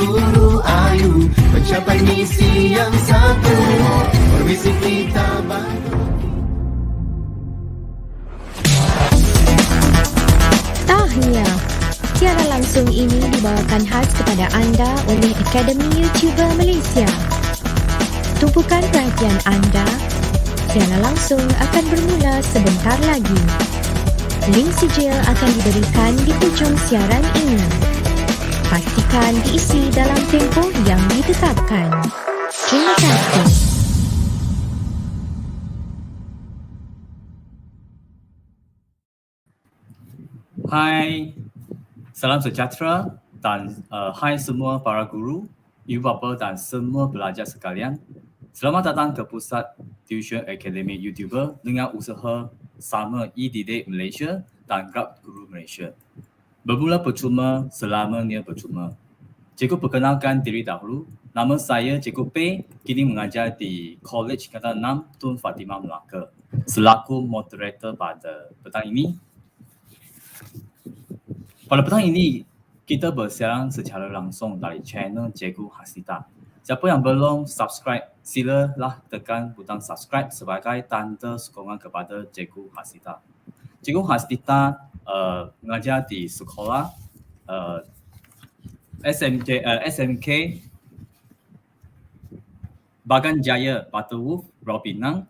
guru ayu mencapai misi yang satu, permisi kita bantu. Tahniah. Siaran langsung ini dibawakan khas kepada anda oleh Akademi Youtuber Malaysia. Tumpukan perhatian anda. Siaran langsung akan bermula sebentar lagi. Link sijil akan diberikan di hujung siaran ini. Pastikan diisi dalam tempoh yang ditetapkan. Terima kasih. Hai, salam sejahtera dan hai semua para guru, ibu bapa dan semua pelajar sekalian. Selamat datang ke Pusat Tuisyen Akademi Youtuber dengan usaha sama e-didik Malaysia dan Grab Guru Malaysia. Bermula percuma, selamanya percuma. Cikgu perkenalkan diri dahulu. Nama saya Cikgu P, kini mengajar di College Tingkatan 6 Tun Fatimah Melaka selaku moderator pada petang ini. Pada petang ini, kita bersiaran secara langsung dari channel Cikgu Hasnitah. Siapa yang belum subscribe, silalah tekan butang subscribe sebagai tanda sokongan kepada Cikgu Hasnitah. Cikgu Hasnitah mengajar di sekolah SMK Bagan Jaya Butterworth, Pinang,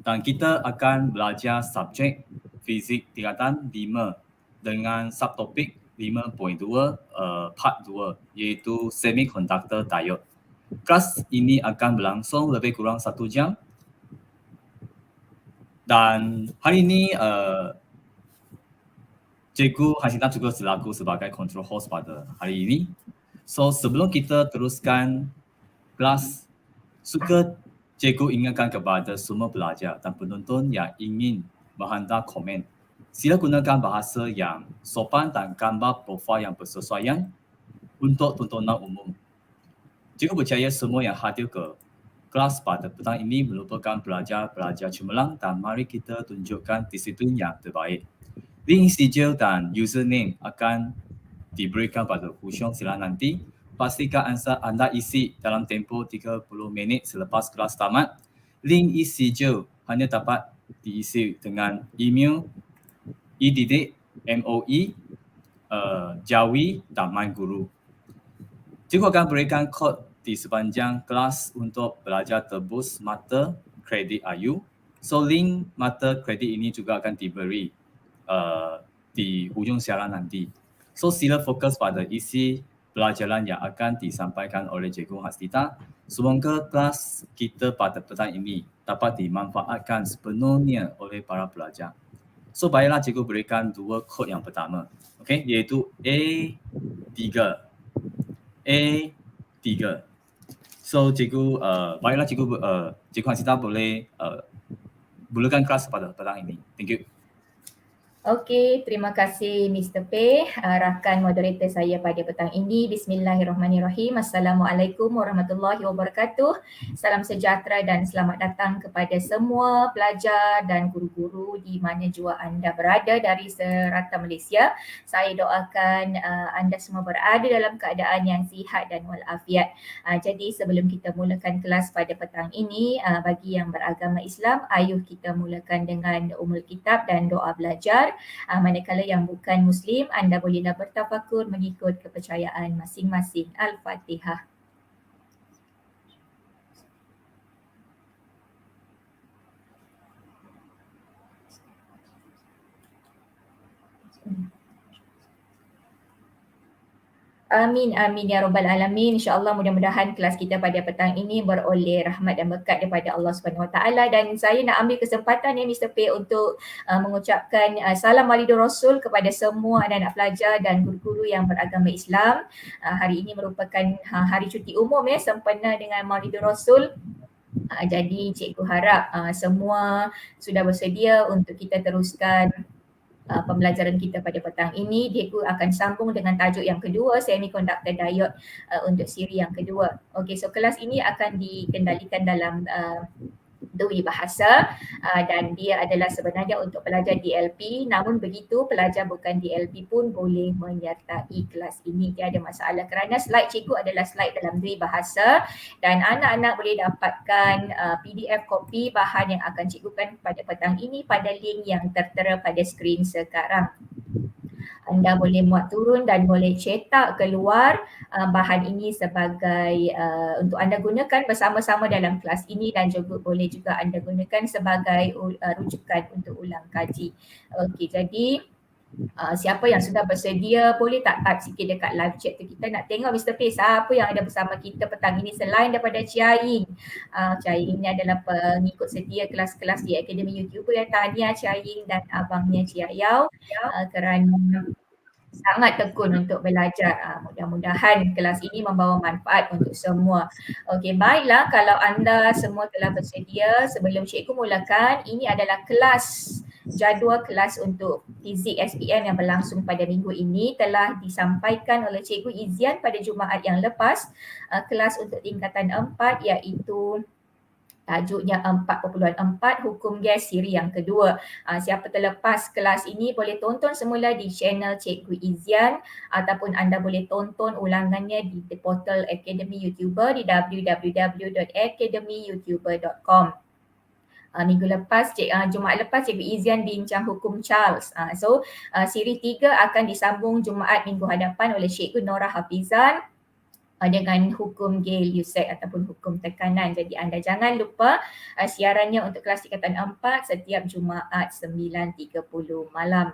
dan kita akan belajar subjek Fizik Tingkatan 5 dengan subtopik 5.2 part 2 iaitu Semiconductor Diode. Kelas ini akan berlangsung lebih kurang 1 jam. Dan hari ini Cikgu Hasnitah juga selaku sebagai control host pada hari ini. So sebelum kita teruskan kelas, suka Cikgu ingatkan kepada semua pelajar dan penonton yang ingin menghantar komen, sila gunakan bahasa yang sopan dan gambar profil yang bersesuaian untuk tontonan umum. Cikgu percaya semua yang hadir ke kelas pada petang ini merupakan pelajar-pelajar cemerlang dan mari kita tunjukkan disiplin yang terbaik. Link sijil dan username akan diberikan pada hujung siaran nanti. Pastikan anda isi dalam tempoh 30 minit selepas kelas tamat. Link sijil hanya dapat diisi dengan email e-didik, MOE, Jawi dan My Guru. Cikgu akan berikan kod di sepanjang kelas untuk belajar tebus mata kredit IU. So link mata kredit ini juga akan diberi di hujung siaran nanti. So sila fokus pada isi pelajaran yang akan disampaikan oleh Cikgu Hasnitah. Semoga kelas kita pada petang ini dapat dimanfaatkan sepenuhnya oleh para pelajar. So baiklah cikgu berikan 2 kod yang pertama, okay, iaitu A3. So cikgu, baiklah cikgu Hasnitah boleh mulakan kelas pada petang ini. Thank you. Okey, terima kasih Mr. P, rakan moderator saya pada petang ini. Bismillahirrahmanirrahim. Assalamualaikum warahmatullahi wabarakatuh. Salam sejahtera dan selamat datang kepada semua pelajar dan guru-guru di mana jua anda berada dari serata Malaysia. Saya doakan anda semua berada dalam keadaan yang sihat dan walafiat. Jadi sebelum kita mulakan kelas pada petang ini, bagi yang beragama Islam, ayuh kita mulakan dengan umul kitab dan doa belajar. Manakala yang bukan Muslim, anda bolehlah bertafakur mengikut kepercayaan masing-masing. Al-Fatihah. Amin, amin ya rabbal alamin. InsyaAllah mudah-mudahan kelas kita pada petang ini beroleh rahmat dan berkat daripada Allah Subhanahu Wa Taala. Dan saya nak ambil kesempatan ya Mr. P untuk mengucapkan salam walidur Rasul kepada semua anak-anak pelajar dan guru-guru yang beragama Islam. Hari ini merupakan hari cuti umum ya, sempena dengan Maulidur Rasul. Jadi cikgu harap semua sudah bersedia untuk kita teruskan pembelajaran kita pada petang ini. Cikgu akan sambung dengan tajuk yang kedua, Semiconductor Diode untuk siri yang kedua. Okey, so kelas ini akan dikendalikan dalam Dui bahasa dan dia adalah sebenarnya untuk pelajar DLP, namun begitu pelajar bukan DLP pun boleh menyertai kelas ini, tiada masalah kerana slide cikgu adalah slide dalam dui bahasa dan anak-anak boleh dapatkan PDF kopi bahan yang akan cikgukan pada petang ini pada link yang tertera pada skrin sekarang. Anda boleh muat turun dan boleh cetak keluar bahan ini sebagai untuk anda gunakan bersama-sama dalam kelas ini dan juga boleh juga anda gunakan sebagai rujukan untuk ulang kaji. Okey, jadi siapa yang sudah bersedia boleh tak type sikit dekat live chat tu, kita nak tengok Mr. P siapa yang ada bersama kita petang ini selain daripada Ciaing. Ciaing ni adalah pengikut setia kelas-kelas di Akademi Youtuber. Tahniah Ciaing dan abangnya Ciayau kerana sangat tekun untuk belajar. Mudah-mudahan kelas ini membawa manfaat untuk semua. Okey, baiklah, kalau anda semua telah bersedia, sebelum cikgu mulakan, ini adalah kelas jadual kelas untuk Fizik SPM yang berlangsung pada minggu ini telah disampaikan oleh Cikgu Izyan pada Jumaat yang lepas. Kelas untuk tingkatan 4 iaitu tajuknya 4.4 hukum gas siri yang kedua. Siapa terlepas kelas ini boleh tonton semula di channel Cikgu Izyan ataupun anda boleh tonton ulangannya di portal Akademi Youtuber di www.akademiyoutuber.com. Minggu lepas, Jumaat lepas Cikgu Izyan bincang hukum Charles. Siri 3 akan disambung Jumaat minggu hadapan oleh Cikgu Nora Hafizan dengan hukum Gale-Lussac ataupun hukum tekanan. Jadi anda jangan lupa siarannya untuk kelas tingkatan 4 setiap Jumaat 9.30 malam.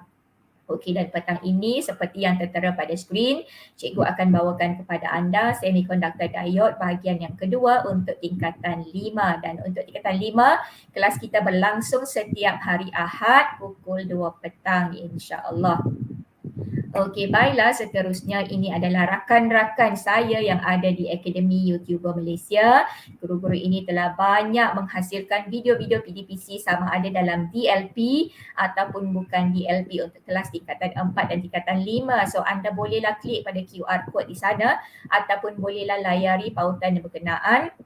Okey, dan petang ini seperti yang tertera pada skrin, cikgu akan bawakan kepada anda Semiconductor Diode bahagian yang kedua untuk tingkatan 5. Dan untuk tingkatan 5, kelas kita berlangsung setiap hari Ahad pukul 2 petang insya-Allah. Okey, baiklah, seterusnya ini adalah rakan-rakan saya yang ada di Akademi Youtuber Malaysia. Guru-guru ini telah banyak menghasilkan video-video PDPC sama ada dalam DLP ataupun bukan DLP untuk kelas tingkatan 4 dan tingkatan 5. So anda bolehlah klik pada QR code di sana ataupun bolehlah layari pautan yang berkenaan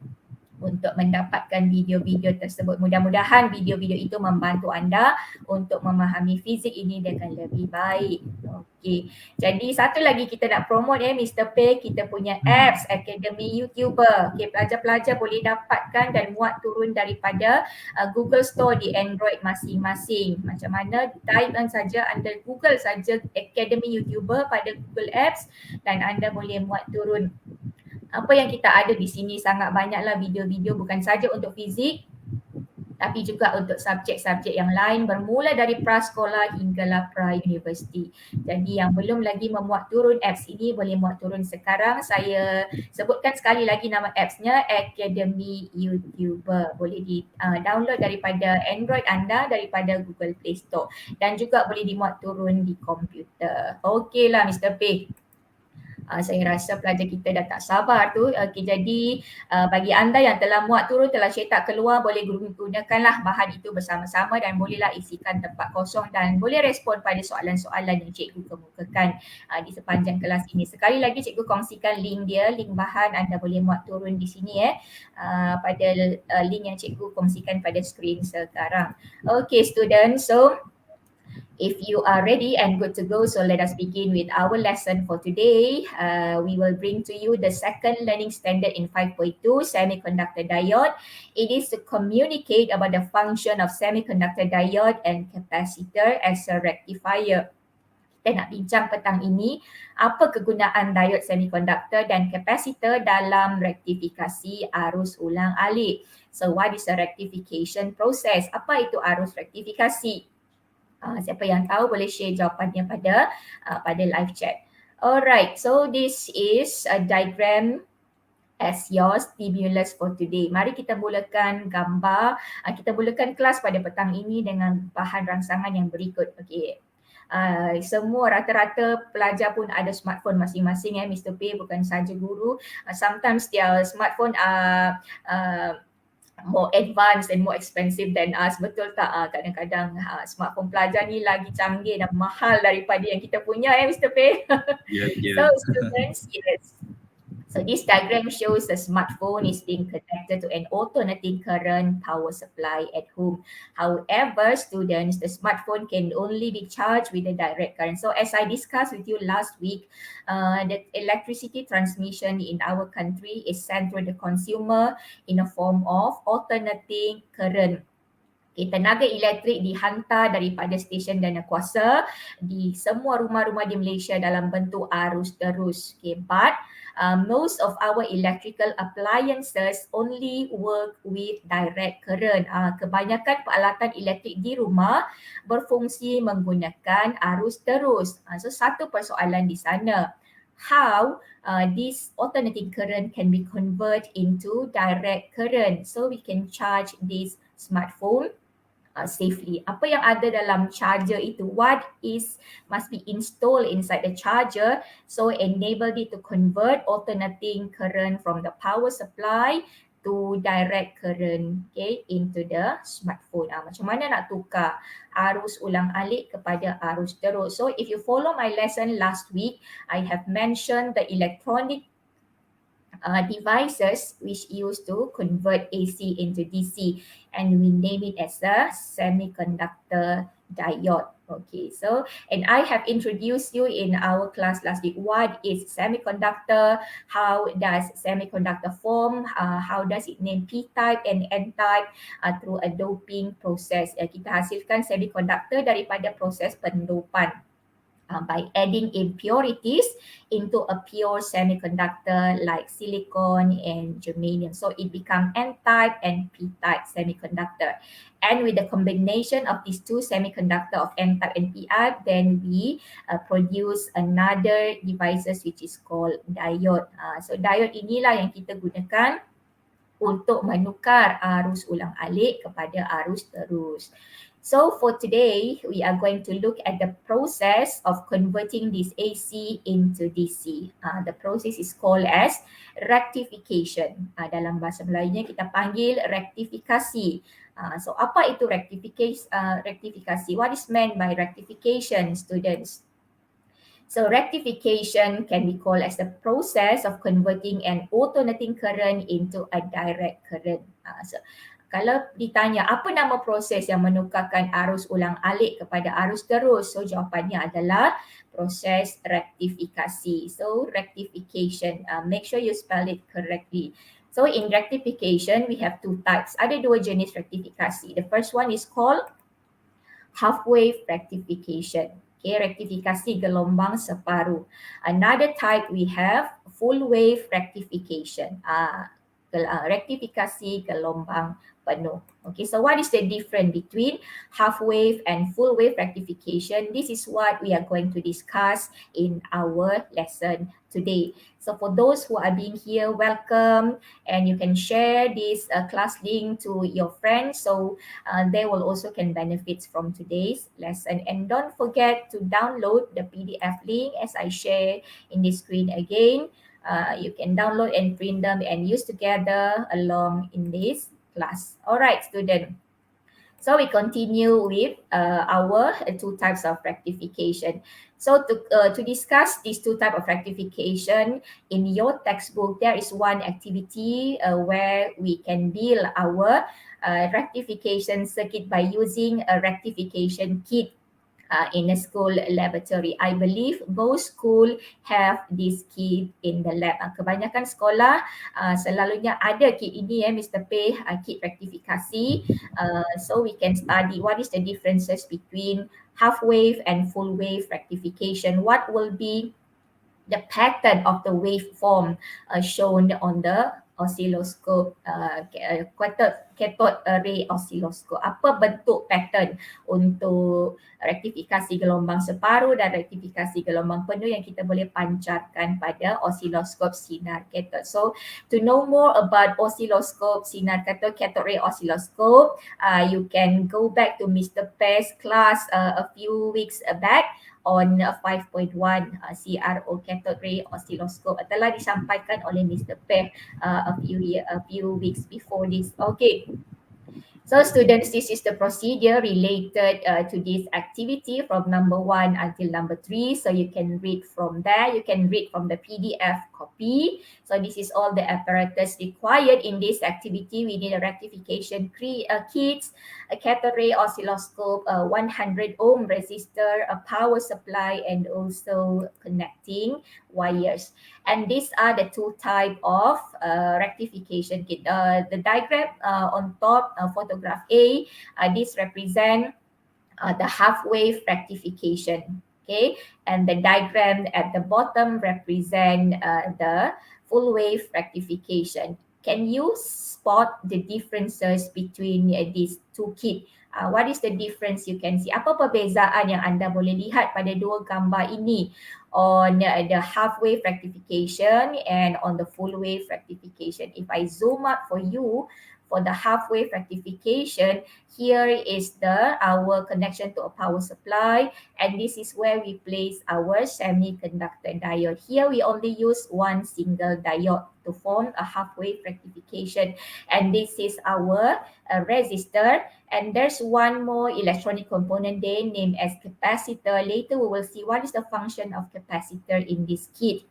untuk mendapatkan video-video tersebut. Mudah-mudahan video-video itu membantu anda untuk memahami fizik ini dengan lebih baik. Okey. Jadi satu lagi kita nak promote Mr. P, kita punya apps Akademi Youtuber. Okey, pelajar-pelajar boleh dapatkan dan muat turun daripada Google Store di Android masing-masing. Macam mana? Type saja, anda Google saja Akademi Youtuber pada Google Apps dan anda boleh muat turun. Apa yang kita ada di sini sangat banyaklah video-video bukan saja untuk fizik tapi juga untuk subjek-subjek yang lain bermula dari prasekolah hinggalah pra-universiti. Jadi yang belum lagi memuat turun apps ini boleh muat turun sekarang. Saya sebutkan sekali lagi nama appsnya Akademi Youtuber. Boleh di-download daripada Android anda daripada Google Play Store dan juga boleh dimuat turun di komputer. Okeylah Mr. P. Saya rasa pelajar kita dah tak sabar tu. Okey, jadi bagi anda yang telah muat turun, telah cetak keluar, boleh gunakanlah bahan itu bersama-sama dan bolehlah isikan tempat kosong dan boleh respon pada soalan-soalan yang cikgu kemukakan di sepanjang kelas ini. Sekali lagi cikgu kongsikan link dia, link bahan anda boleh muat turun di sini pada link yang cikgu kongsikan pada skrin sekarang. Okey students, so if you are ready and good to go, so let us begin with our lesson for today. We will bring to you the second learning standard in 5.2 Semiconductor Diode. It is to communicate about the function of semiconductor diode and capacitor as a rectifier. Kita nak bincang petang ini apa kegunaan diode semiconductor dan capacitor dalam rektifikasi arus ulang alik. So what is a rectification process? Apa itu arus rektifikasi? Siapa yang tahu boleh share jawapannya pada live chat. Alright, so this is a diagram as your stimulus for today. Mari kita mulakan gambar, kita mulakan kelas pada petang ini dengan bahan rangsangan yang berikut. Okey. Semua rata-rata pelajar pun ada smartphone masing-masing Mr. P, bukan saja guru. Sometimes their smartphone more advanced and more expensive than us, betul tak? Kadang-kadang smartphone pelajar ni lagi canggih dan mahal daripada yang kita punya Mr. P. Yeah. So students, yes. So this diagram shows a smartphone is being connected to an alternating current power supply at home. However, students, the smartphone can only be charged with a direct current. So as I discussed with you last week, the electricity transmission in our country is sent to the consumer in a form of alternating current. Okay, tenaga elektrik dihantar daripada stesen dana kuasa di semua rumah-rumah di Malaysia dalam bentuk arus terus. Okay, but most of our electrical appliances only work with direct current. Kebanyakan peralatan elektrik di rumah berfungsi menggunakan arus terus. So satu persoalan di sana. How this alternating current can be converted into direct current so we can charge this smartphone safely. Apa yang ada dalam charger itu, what must be installed inside the charger so enable it to convert alternating current from the power supply to direct current, okay, into the smartphone. Macam mana nak tukar arus ulang-alik kepada arus terus? So if you follow my lesson last week, I have mentioned the electronic devices which used to convert AC into DC, and we name it as a semiconductor diode. Okay, so and I have introduced you in our class last week what is semiconductor, how does semiconductor form, how does it name p-type and n-type through a doping process. Kita hasilkan semiconductor daripada proses pendopan by adding impurities into a pure semiconductor like silicon and germanium. So it becomes n-type and p-type semiconductor. And with the combination of these two semiconductor of n-type and p-type, then we produce another devices which is called diode. So diode inilah yang kita gunakan untuk menukar arus ulang-alik kepada arus terus. So for today, we are going to look at the process of converting this AC into DC. The process is called as rectification. Dalam bahasa Melayunya kita panggil rektifikasi. So apa itu rectification? What is meant by rectification, students? So rectification can be called as the process of converting an alternating current into a direct current. Kalau ditanya apa nama proses yang menukarkan arus ulang-alik kepada arus terus, so jawapannya adalah proses rektifikasi. So rectification, make sure you spell it correctly. So in rectification, we have two types. Ada dua jenis rektifikasi. The first one is called half wave rectification. Okay, rektifikasi gelombang separuh. Another type we have full wave rectification. Rektifikasi gelombang penuh. Okay, so what is the difference between half wave and full wave rectification? This is what we are going to discuss in our lesson today. So for those who are being here, welcome, and you can share this class link to your friends so they will also can benefit from today's lesson. And don't forget to download the PDF link as I share in the screen again. You can download and print them and use together along in this class. Alright, student. So we continue with our two types of rectification. So to discuss these two types of rectification, in your textbook, there is one activity where we can build our rectification circuit by using a rectification kit in a school laboratory. I believe both school have this kit in the lab. Kebanyakan sekolah selalunya ada kit ini Mr. P, kit rektifikasi. So we can study what is the differences between half wave and full wave rectification. What will be the pattern of the waveform shown on the oscilloscope, cathode array oscilloscope. Apa bentuk pattern untuk rektifikasi gelombang separuh dan rektifikasi gelombang penuh yang kita boleh pancarkan pada oscilloscope sinar cathode. So to know more about oscilloscope sinar cathode ray oscilloscope, you can go back to Mr. P's class a few weeks back on 5.1 CRO cathode ray oscilloscope telah disampaikan oleh Mr. P a few weeks before this. Okay. So students, this is the procedure related to this activity from number 1 until number 3. So you can read from there. You can read from the PDF copy. So this is all the apparatus required in this activity. We need a rectification kit, a cathode ray oscilloscope, a 100 ohm resistor, a power supply, and also connecting wires. And these are the two type of rectification kit. The diagram on top, photograph A, this represent the half wave rectification. Okay, and the diagram at the bottom represent the full wave rectification. Can you spot the differences between these two kit? What is the difference you can see? Apa perbezaan yang anda boleh lihat pada dua gambar ini? On the half wave rectification and on the full wave rectification. If I zoom up for you, for the half wave rectification, here is our connection to a power supply, and this is where we place our semiconductor diode. Here we only use one single diode to form a half wave rectification, and this is our resistor. And there's one more electronic component there named as capacitor. Later we will see what is the function of capacitor in this kit.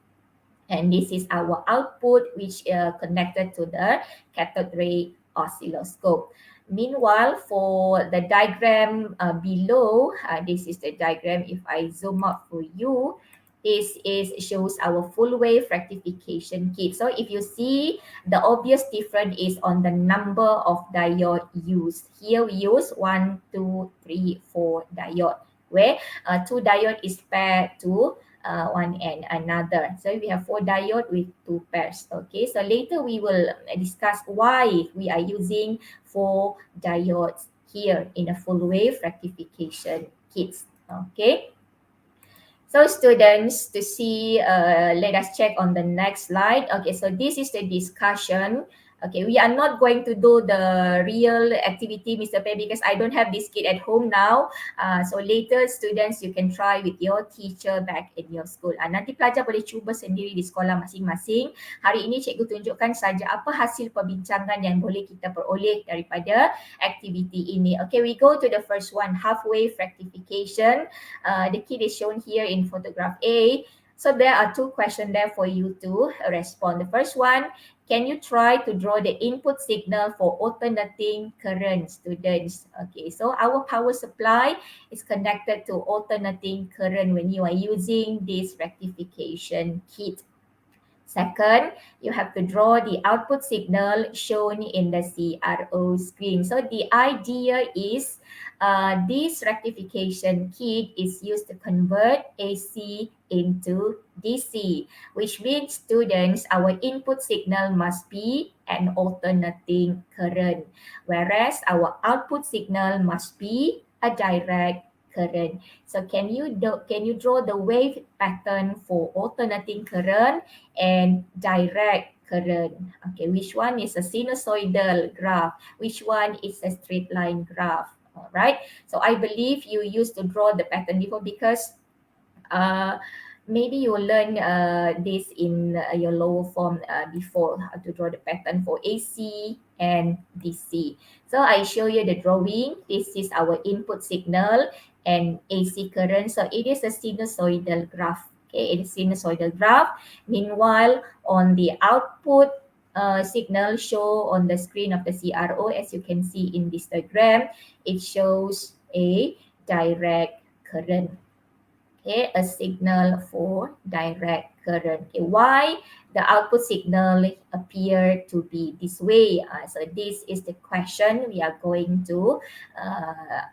And this is our output, which connected to the cathode ray oscilloscope. Meanwhile, for the diagram below, this is the diagram. If I zoom up for you, this shows our full wave rectification kit. So if you see, the obvious difference is on the number of diode used. Here we use 1, 2, 3, 4 diode, where 2 diode is paired to one and another. So we have 4 diode with 2 pairs. Okay, so later we will discuss why we are using 4 diodes here in a full wave rectification kits. Okay. So students, to see, let us check on the next slide. Okay, so this is the discussion. Okay, we are not going to do the real activity, Mr. Pei, because I don't have this kit at home now. So later, students, you can try with your teacher back in your school. Nanti pelajar boleh cuba sendiri di sekolah masing-masing. Hari ini cikgu tunjukkan saja apa hasil perbincangan yang boleh kita peroleh daripada aktiviti ini. Okay, we go to the first one, half wave rectification. The kit is shown here in photograph A. So there are 2 questions there for you to respond. The first one, can you try to draw the input signal for alternating current, students? Okay, so our power supply is connected to alternating current when you are using this rectification kit. Second, you have to draw the output signal shown in the CRO screen. So the idea is this rectification kit is used to convert AC into DC, which means, students, our input signal must be an alternating current, whereas our output signal must be a direct current. So can you draw the wave pattern for alternating current and direct current? Okay, which one is a sinusoidal graph? Which one is a straight line graph? All right. So I believe you used to draw the pattern before, because maybe you learned this in your lower form before, how to draw the pattern for AC and DC. So I show you the drawing. This is our input signal and AC current. So it is a sinusoidal graph. Okay, it is sinusoidal graph. Meanwhile, on the output signal show on the screen of the CRO, as you can see in this diagram, it shows a direct current. Okay, a signal for direct current. Okay, why the output signal appear to be this way? So this is the question we are going to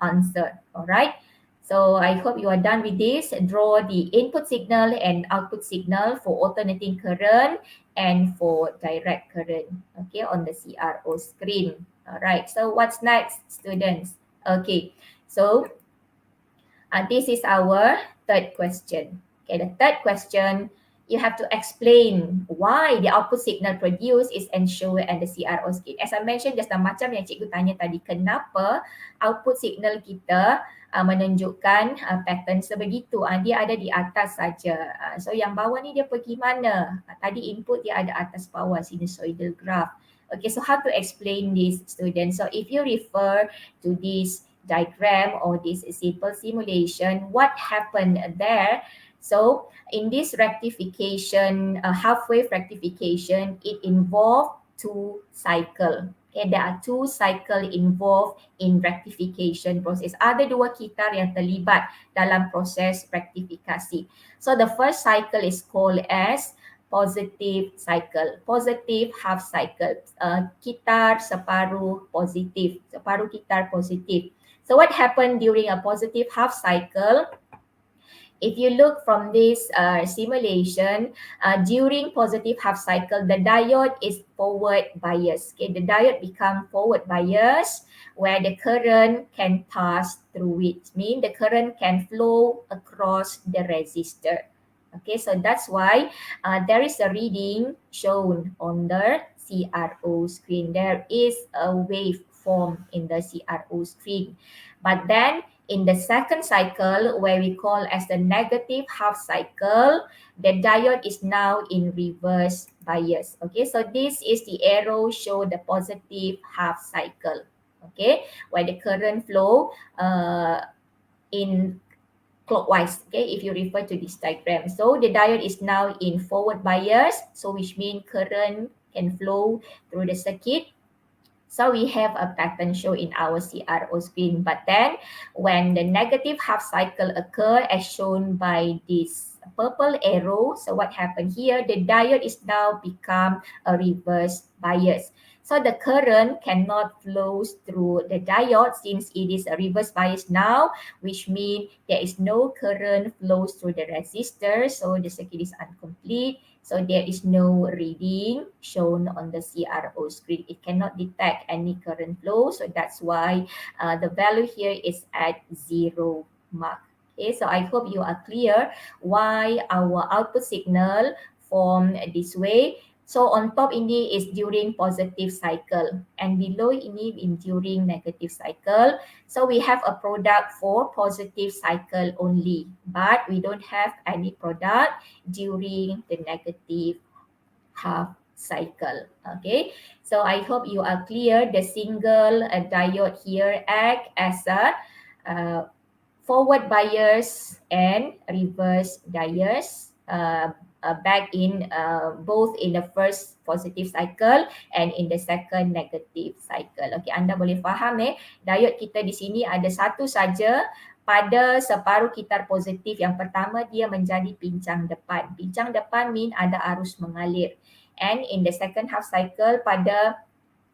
answer. All right. So I hope you are done with this. Draw the input signal and output signal for alternating current and for direct current. Okay, on the CRO screen. All right. So what's next, students? Okay. So this is our third question. Okay, the third question, you have to explain why the output signal produced is ensured and the CRO screen. As I mentioned just now, macam yang cikgu tanya tadi, kenapa output signal kita menunjukkan pattern sebegitu? Dia ada di atas saja. So yang bawah ni dia pergi mana? Tadi input dia ada atas bawah, sinusoidal graph. Okay, so how to explain this, students? So if you refer to this diagram or this simple simulation, what happened there? So in this rectification, half-wave rectification, it involved two cycle. Okay, there are two cycle involved in rectification process. Ada dua kitar yang terlibat dalam proses rektifikasi. So the first cycle is called as positive cycle, positive half cycle. Kitar separuh positif, separuh kitar positif. So what happened during a positive half cycle? If you look from this simulation, during positive half cycle, the diode is forward bias. Okay, the diode become forward bias where the current can pass through it. Mean the current can flow across the resistor. Okay, so that's why there is a reading shown on the CRO screen. There is a wave form in the CRO screen. But then in the second cycle, where we call as the negative half cycle, the diode is now in reverse bias. Okay, so this is the arrow show the positive half cycle. Okay, where the current flow in clockwise, okay, if you refer to this diagram. So the diode is now in forward bias, so which means current can flow through the circuit. So we have a pattern show in our CRO screen. But then when the negative half cycle occur as shown by this purple arrow, so what happened here? The diode is now become a reverse bias. So the current cannot flow through the diode since it is a reverse bias now, which means there is no current flows through the resistor. So the circuit is incomplete. So there is no reading shown on the CRO screen. It cannot detect any current flow. So that's why the value here is at 0 mark. Okay, so I hope you are clear why our output signal form this way. So on top ini is during positive cycle and below ini in during negative cycle. So we have a product for positive cycle only, but we don't have any product during the negative half cycle. Okay, so I hope you are clear. The single diode here act as a forward bias and reverse bias. Back in both in the first positive cycle and in the second negative cycle. Okay, anda boleh faham diode kita di sini ada satu saja pada separuh kitar positif. Yang pertama dia menjadi pincang depan. Pincang depan mean ada arus mengalir. And in the second half cycle pada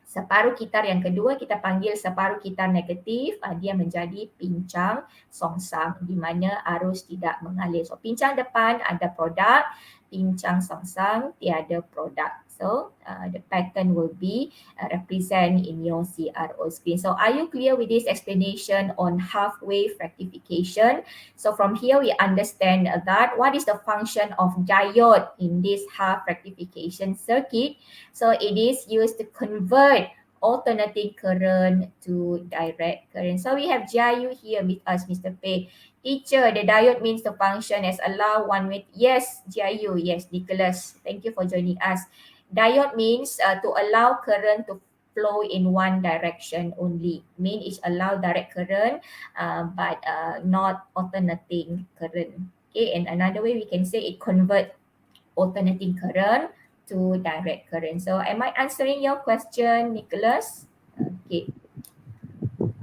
separuh kitar yang kedua kita panggil separuh kitar negatif, dia menjadi pincang songsang di mana arus tidak mengalir. So pincang depan ada produk, pincang songsang tiada produk. So the pattern will be represent in your CRO screen. So are you clear with this explanation on half wave rectification? So from here we understand that what is the function of diode in this half rectification circuit. So it is used to convert alternating current to direct current. So we have Jayu here with us, Mr. Pei. Teacher, the diode means the function as allow one way. Yes, Jayu. Yes, Nicholas. Thank you for joining us. Diode means to allow current to flow in one direction only. Mean is allow direct current, but not alternating current. Okay, and another way we can say it convert alternating current to direct current. So am I answering your question, Nicholas? Okay.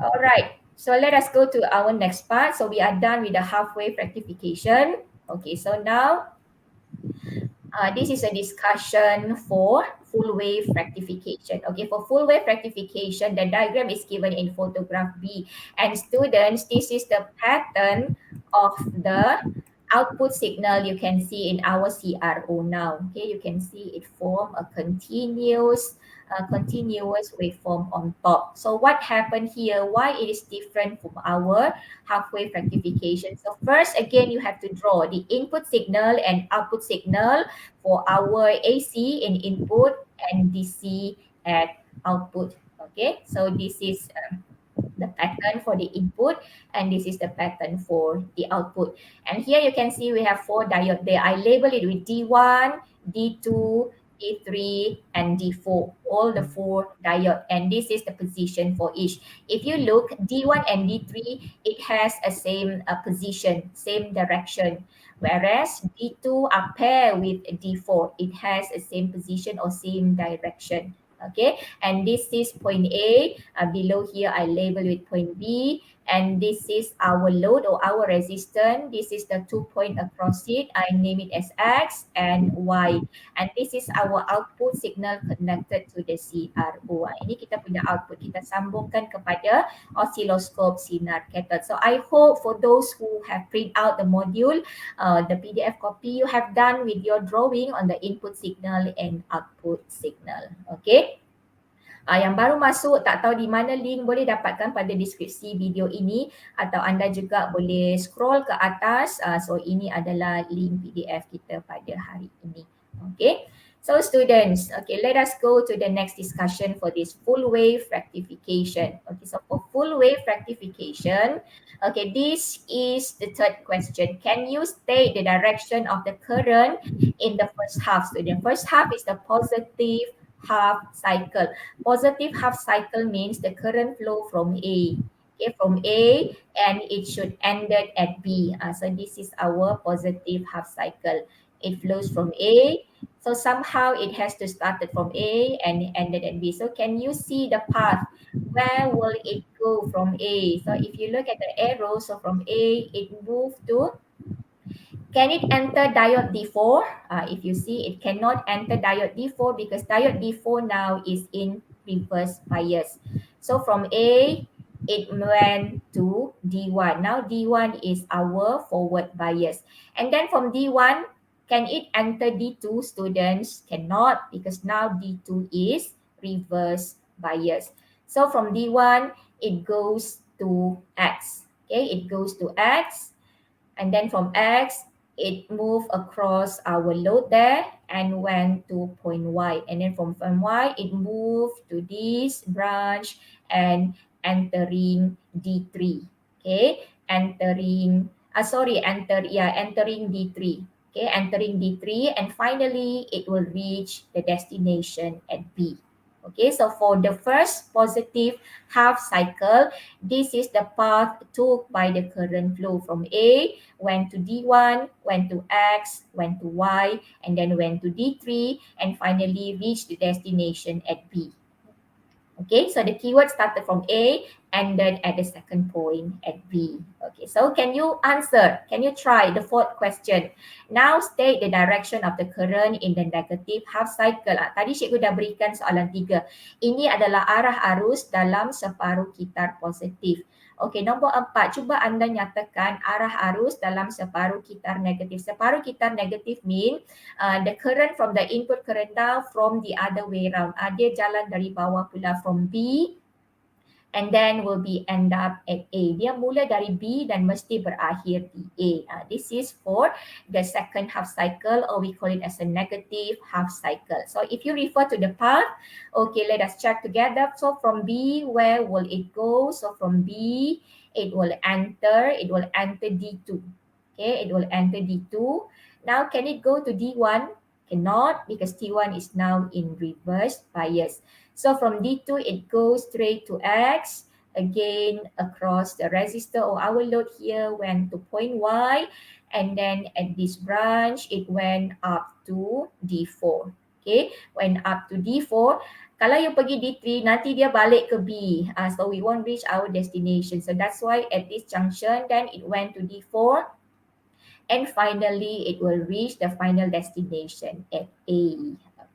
All right. So let us go to our next part. So we are done with the half wave rectification. Okay, so now this is a discussion for full wave rectification. Okay, for full wave rectification, the diagram is given in photograph B. And students, this is the pattern of the output signal you can see in our CRO now. Okay, you can see it form a continuous waveform on top. So what happened here? Why it is different from our half wave rectification? So first, again, you have to draw the input signal and output signal for our AC in input and DC at output. Okay, so this is the pattern for the input and this is the pattern for the output. And here you can see we have 4 diodes there. I label it with D1, D2, D3, and D4, all the 4 diode, and this is the position for each. If you look, D1 and D3, it has a same position, same direction, whereas D2 are paired with D4, it has a same position or same direction. Okay, and this is point A. Below here, I label with point B, and this is our load or our resistance. This is the 2 point across it. I name it as X and Y, and this is our output signal connected to the CRO. Ini kita punya output, kita sambungkan kepada oscilloscope sinar cathode. So I hope for those who have print out the module, the PDF copy you have done with your drawing on the input signal and output signal. Okay. Yang baru masuk tak tahu di mana link, boleh dapatkan pada deskripsi video ini, atau anda juga boleh scroll ke atas. So ini adalah link PDF kita pada hari ini. Okay. So students, okay, let us go to the next discussion for this full wave rectification. Okay, so for full wave rectification, okay, this is the third question. Can you state the direction of the current in the first half, student? First half is the positive half cycle. Positive half cycle means the current flow from A. Okay, from A, and it should end at B. So this is our positive half cycle. It flows from A. So somehow it has to start from A and ended at B. So can you see the path? Where will it go from A? So if you look at the arrow, so from A, it moved to, can it enter diode D4? If you see, it cannot enter diode D4 because diode D4 now is in reverse bias. So from A, it went to D1. Now D1 is our forward bias. And then from D1, can it enter D2, students? Cannot, because now D2 is reverse bias. So from D1, it goes to X. Okay, it goes to X. And then from X, it moved across our load there and went to point Y. And then from Y, it moved to this branch and entering D3. Okay, entering D3. Okay, entering D3, and finally it will reach the destination at B. Okay, so for the first positive half cycle, this is the path took by the current flow from A, went to D1, went to X, went to Y, and then went to D3, and finally reached the destination at B. Okay, so the keyword started from A, ended at the second point at B. Okay, so can you answer? Can you try the fourth question? Now state the direction of the current in the negative half cycle. Tadi cikgu dah berikan soalan 3. Ini adalah arah arus dalam separuh kitar positif. Okey, nombor 4, cuba anda nyatakan arah arus dalam separuh kitar negatif. Separuh kitar negatif mean the current from the input current now from the other way round. Dia jalan dari bawah pula from B and then will be end up at A. Dia mula dari B dan mesti berakhir di A. This is for the second half cycle, or we call it as a negative half cycle. So if you refer to the path, okay, let us check together. So from B, where will it go? So from B, it will enter D2. Okay, it will enter D2. Now, can it go to D1? Cannot, because T1 is now in reverse bias. So from D2, it goes straight to X, again across the resistor or our load here went to point Y, and then at this branch, it went up to D4. Okay, went up to D4. Kalau you pergi D3, nanti dia balik ke B. So we won't reach our destination. So that's why at this junction, then it went to D4. And finally, it will reach the final destination at A.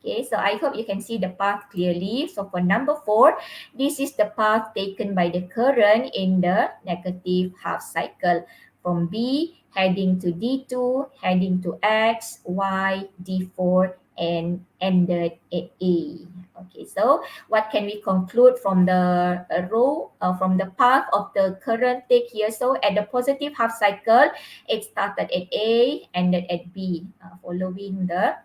Okay, so I hope you can see the path clearly. So for number 4, this is the path taken by the current in the negative half cycle. From B, heading to D2, heading to X, Y, D4, and ended at A. Okay, so what can we conclude from the from the path of the current take here? So at the positive half cycle, it started at A, ended at B, following the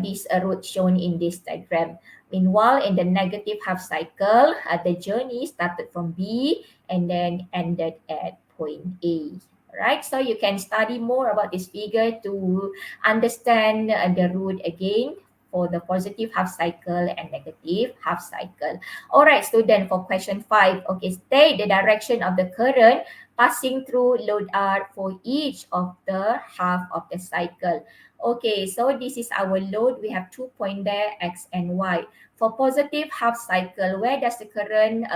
this route shown in this diagram. Meanwhile, in the negative half cycle, the journey started from B and then ended at point A. Right, so you can study more about this figure to understand the route again for the positive half cycle and negative half cycle. Alright student, for question 5, okay, state the direction of the current passing through load R for each of the half of the cycle. Okay, so this is our load. We have 2 points there, X and Y. For positive half cycle, where does the current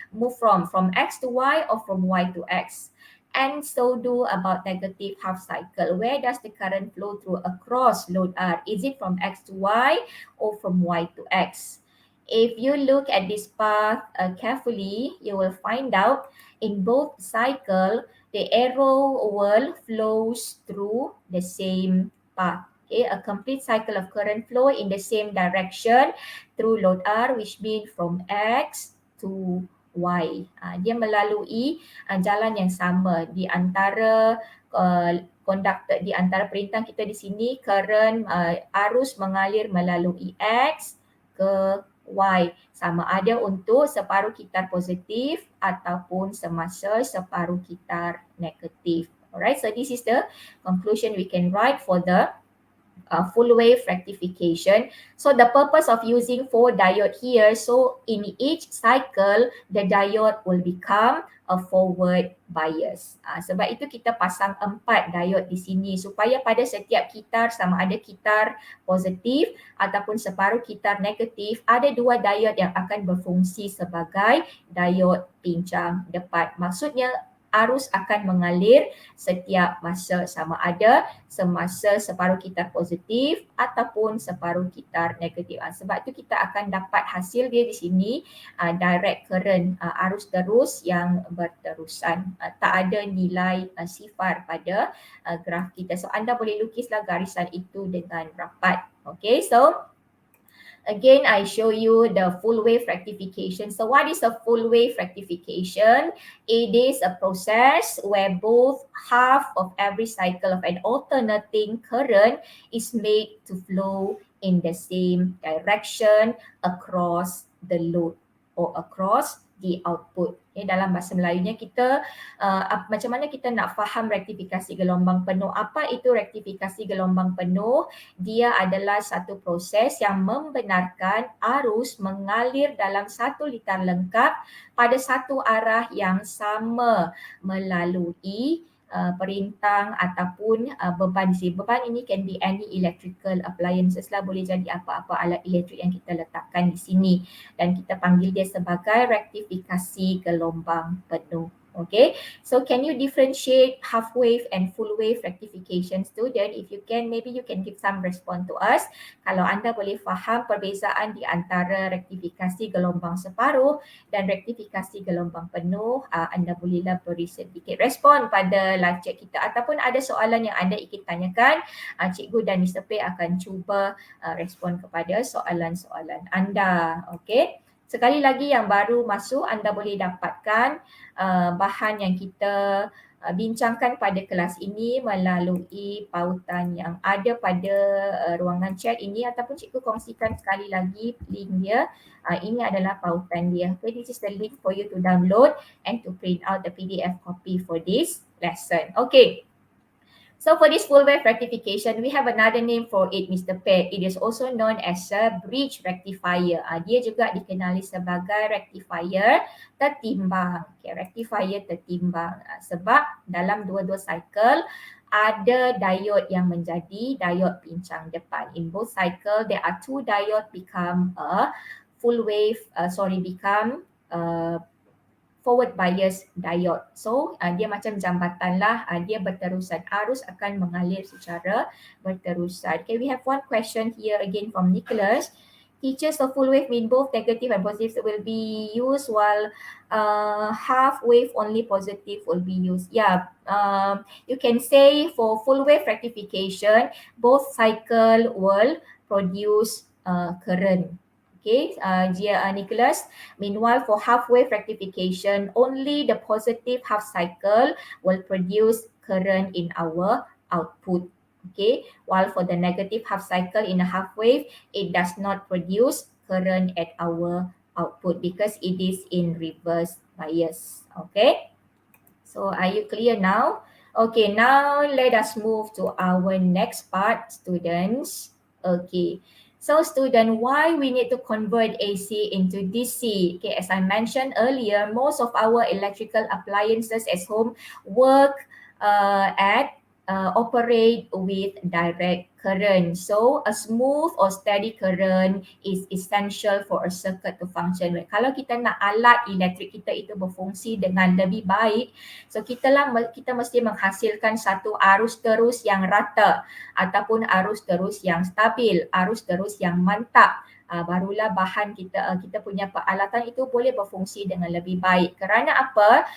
move from? From X to Y or from Y to X? And so do about negative half cycle. Where does the current flow through across load R? Is it from X to Y or from Y to X? If you look at this path carefully, you will find out in both cycle, the arrow will flows through the same path. Okay, a complete cycle of current flow in the same direction through load R, which means from X to Y. Dia melalui jalan yang sama di antara conductor, di antara perintah kita di sini, current arus mengalir melalui X ke Y, sama ada untuk separuh kitar positif ataupun semasa separuh kitar negatif. Alright, so this is the conclusion we can write for the full wave rectification. So the purpose of using 4 diode here, so in each cycle, the diode will become a forward bias. Sebab itu kita pasang 4 diode di sini supaya pada setiap kitar, sama ada kitar positif ataupun separuh kitar negatif, ada 2 diode yang akan berfungsi sebagai diode pincang depan. Maksudnya arus akan mengalir setiap masa, sama ada semasa separuh kitar positif ataupun separuh kitar negatif. Sebab itu kita akan dapat hasil dia di sini direct current, arus terus yang berterusan. Tak ada nilai sifar pada graf kita. So anda boleh lukislah garisan itu dengan rapat. Okay, so again, I show you the full wave rectification. So what is a full wave rectification? It is a process where both half of every cycle of an alternating current is made to flow in the same direction across the load or across the output. Okay, dalam bahasa Melayunya kita macam mana kita nak faham rektifikasi gelombang penuh. Apa itu rektifikasi gelombang penuh? Dia adalah satu proses yang membenarkan arus mengalir dalam satu litar lengkap pada satu arah yang sama melalui perintang ataupun beban. Beban ini can be any electrical appliances lah, boleh jadi apa-apa alat elektrik yang kita letakkan di sini, dan kita panggil dia sebagai rektifikasi gelombang penuh. Okay, so can you differentiate half wave and full wave rectification, student? If you can, maybe you can give some response to us. Kalau anda boleh faham perbezaan di antara rektifikasi gelombang separuh dan rektifikasi gelombang penuh, anda bolehlah beri sedikit respon pada live chat kita, ataupun ada soalan yang anda ingin tanyakan, Cikgu dan Mr. P akan cuba respon kepada soalan-soalan anda. Okay, sekali lagi yang baru masuk, anda boleh dapatkan bahan yang kita bincangkan pada kelas ini melalui pautan yang ada pada ruangan chat ini, ataupun cikgu kongsikan sekali lagi link dia. Ini adalah pautan dia. Okay, this is the link for you to download and to print out the PDF copy for this lesson. Okay. So for this full wave rectification, we have another name for it, Mr. P. It is also known as a bridge rectifier. Dia juga dikenali sebagai rectifier tertimbang. Okay, rectifier tertimbang. Sebab dalam dua-dua cycle ada diode yang menjadi diode pincang depan. In both cycle, there are 2 diode become a full wave, become forward bias diode. So dia macam jambatan lah, dia berterusan, arus akan mengalir secara berterusan. Okay, we have one question here again from Nicholas. Teachers of full wave mean both negative and positive will be used, while half wave only positive will be used. Yeah, you can say for full wave rectification, both cycle will produce current. Okay, Nicholas. Meanwhile, for half wave rectification, only the positive half cycle will produce current in our output. Okay, while for the negative half cycle in a half wave, it does not produce current at our output because it is in reverse bias. Okay, so are you clear now? Okay, now let us move to our next part, students. Okay. So student, why we need to convert AC into DC? Okay, as I mentioned earlier, most of our electrical appliances at home work operate with direct current. So a smooth or steady current is essential for a circuit to function. Kalau kita nak alat elektrik kita itu berfungsi dengan lebih baik, so kita mesti menghasilkan satu arus terus yang rata ataupun arus terus yang stabil, arus terus yang mantap. Barulah bahan kita punya peralatan itu boleh berfungsi dengan lebih baik. Kerana apa?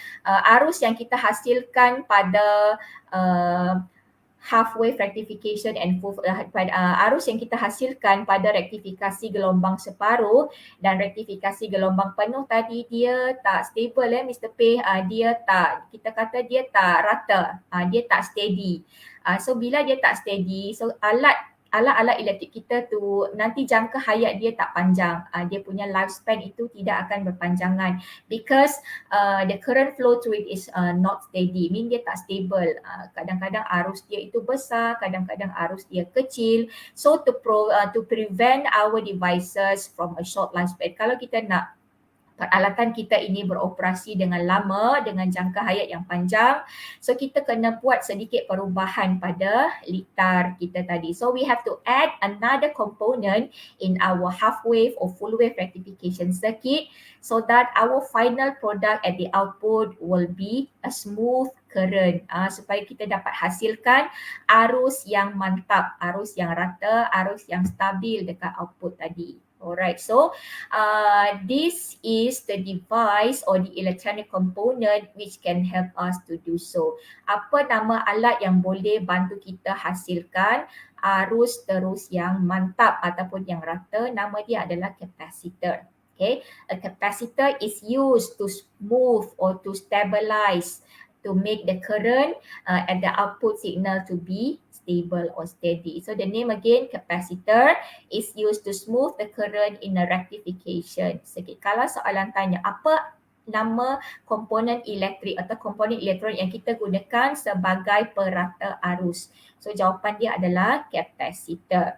Arus yang kita hasilkan pada half wave rectification and full arus yang kita hasilkan pada rektifikasi gelombang separuh dan rektifikasi gelombang penuh tadi, dia tak stable Mr. P. Kita kata dia tak rata, dia tak steady. So bila dia tak steady, so alat-alat elektrik kita tu nanti jangka hayat dia tak panjang. Dia punya lifespan itu tidak akan berpanjangan because the current flow through it is not steady. Mean dia tak stable. Kadang-kadang arus dia itu besar, kadang-kadang arus dia kecil. So to prevent our devices from a short lifespan, kalau kita nak peralatan kita ini beroperasi dengan lama, dengan jangka hayat yang panjang, so kita kena buat sedikit perubahan pada litar kita tadi. So we have to add another component in our half wave or full wave rectification circuit so that our final product at the output will be a smooth current, supaya kita dapat hasilkan arus yang mantap, arus yang rata, arus yang stabil dekat output tadi. Alright, so this is the device or the electronic component which can help us to do so. Apa nama alat yang boleh bantu kita hasilkan arus terus yang mantap ataupun yang rata? Nama dia adalah capacitor. Okay, a capacitor is used to smooth or to stabilize, to make the current at the output signal to be stable or steady. So the name again, capacitor, is used to smooth the current in a rectification circuit. Kalau soalan tanya, apa nama komponen elektrik atau komponen elektronik yang kita gunakan sebagai perata arus? So jawapan dia adalah capacitor.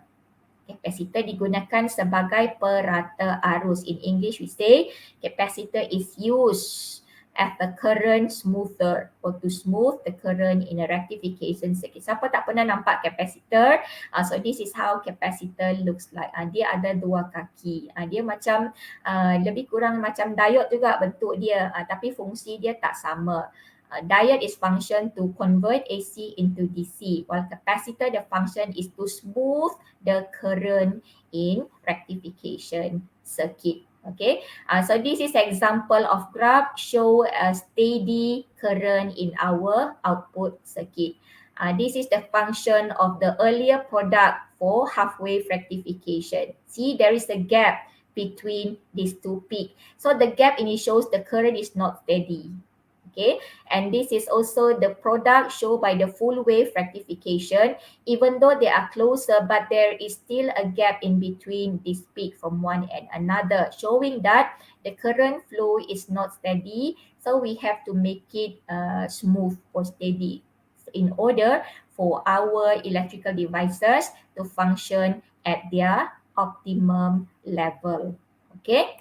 Capacitor digunakan sebagai perata arus. In English we say capacitor is used as a current smoother or to smooth the current in a rectification circuit. Siapa tak pernah nampak capacitor? So this is how capacitor looks like. Dia ada dua kaki. Dia macam lebih kurang macam diode juga bentuk dia, tapi fungsi dia tak sama. Diode is function to convert AC into DC, while capacitor the function is to smooth the current in rectification circuit. Okay, so this is example of graph show a steady current in our output circuit. This is the function of the earlier product for half wave rectification. See, there is a gap between these two peaks. So the gap ini shows the current is not steady. Okay, and this is also the product shown by the full wave rectification. Even though they are closer, but there is still a gap in between this peak from one and another, showing that the current flow is not steady. So we have to make it smooth or steady in order for our electrical devices to function at their optimum level. Okay.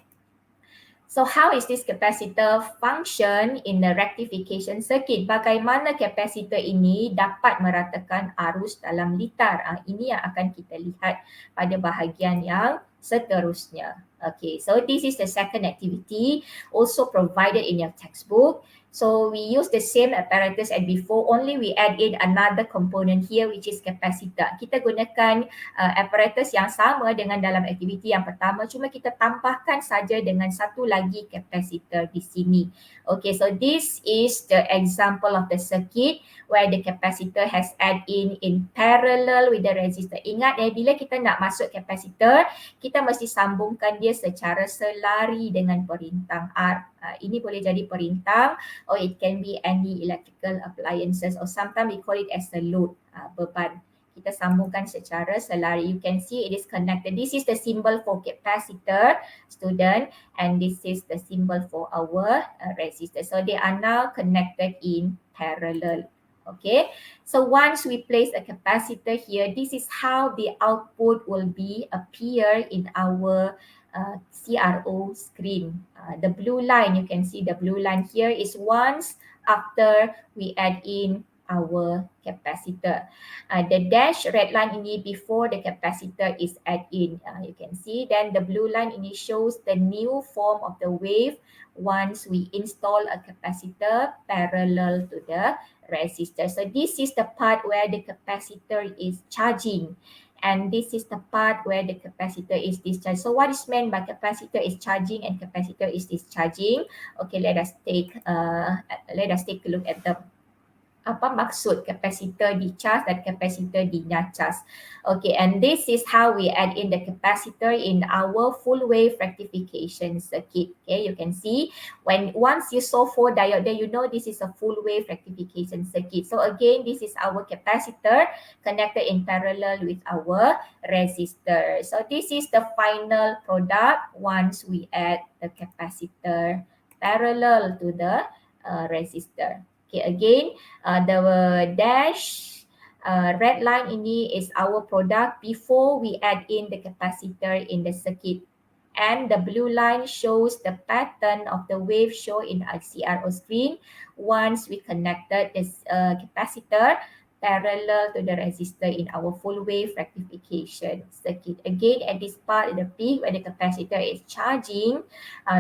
So how is this capacitor function in the rectification circuit? Bagaimana capacitor ini dapat meratakan arus dalam litar? Ini yang akan kita lihat pada bahagian yang seterusnya. Okay, so this is the second activity also provided in your textbook. So we use the same apparatus as before, only we add in another component here which is capacitor. Kita gunakan apparatus yang sama dengan dalam aktiviti yang pertama, cuma kita tambahkan saja dengan satu lagi capacitor di sini. Okay, so this is the example of the circuit where the capacitor has add in parallel with the resistor. Ingat bila kita nak masuk capacitor, kita mesti sambungkan dia secara selari dengan perintang R. Ini boleh jadi perintang or it can be any electrical appliances or sometimes we call it as a load, beban. Kita sambungkan secara selari. You can see it is connected. This is the symbol for capacitor, student, and this is the symbol for our resistor. So they are now connected in parallel. Okay, so once we place a capacitor here, this is how the output will be appear in our CRO screen. The blue line, you can see the blue line here is once after we add in our capacitor. The dash red line ini before the capacitor is add in. You can see then the blue line ini shows the new form of the wave once we install a capacitor parallel to the resistor. So this is the part where the capacitor is charging, and this is the part where the capacitor is discharged. So what is meant by capacitor is charging and capacitor is discharging? Okay, let us take a look at the apa maksud capacitor di-charge dan capacitor di-charge. Okay, and this is how we add in the capacitor in our full wave rectification circuit. Okay, you can see once you saw 4 diode there, you know this is a full wave rectification circuit. So again, this is our capacitor connected in parallel with our resistor. So this is the final product once we add the capacitor parallel to the resistor. Okay, again, the dash red line ini is our product before we add in the capacitor in the circuit, and the blue line shows the pattern of the wave shown in our CRO screen once we connected this capacitor parallel to the resistor in our full wave rectification circuit. Again, at this part, the peak where the capacitor is charging,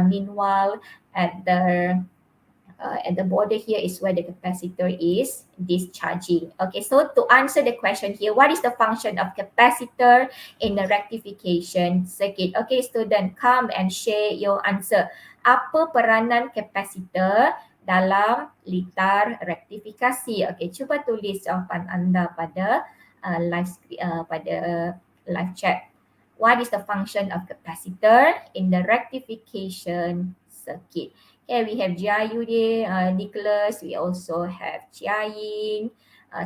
meanwhile at the border here is where the capacitor is discharging. Okay, so to answer the question here, what is the function of capacitor in the rectification circuit? Okay, student, come and share your answer. Apa peranan capacitor dalam litar rektifikasi? Okay, cuba tulis jawapan anda pada live chat. What is the function of capacitor in the rectification circuit? Okay, we have Jayu dia, Nicholas, we also have Chiayin.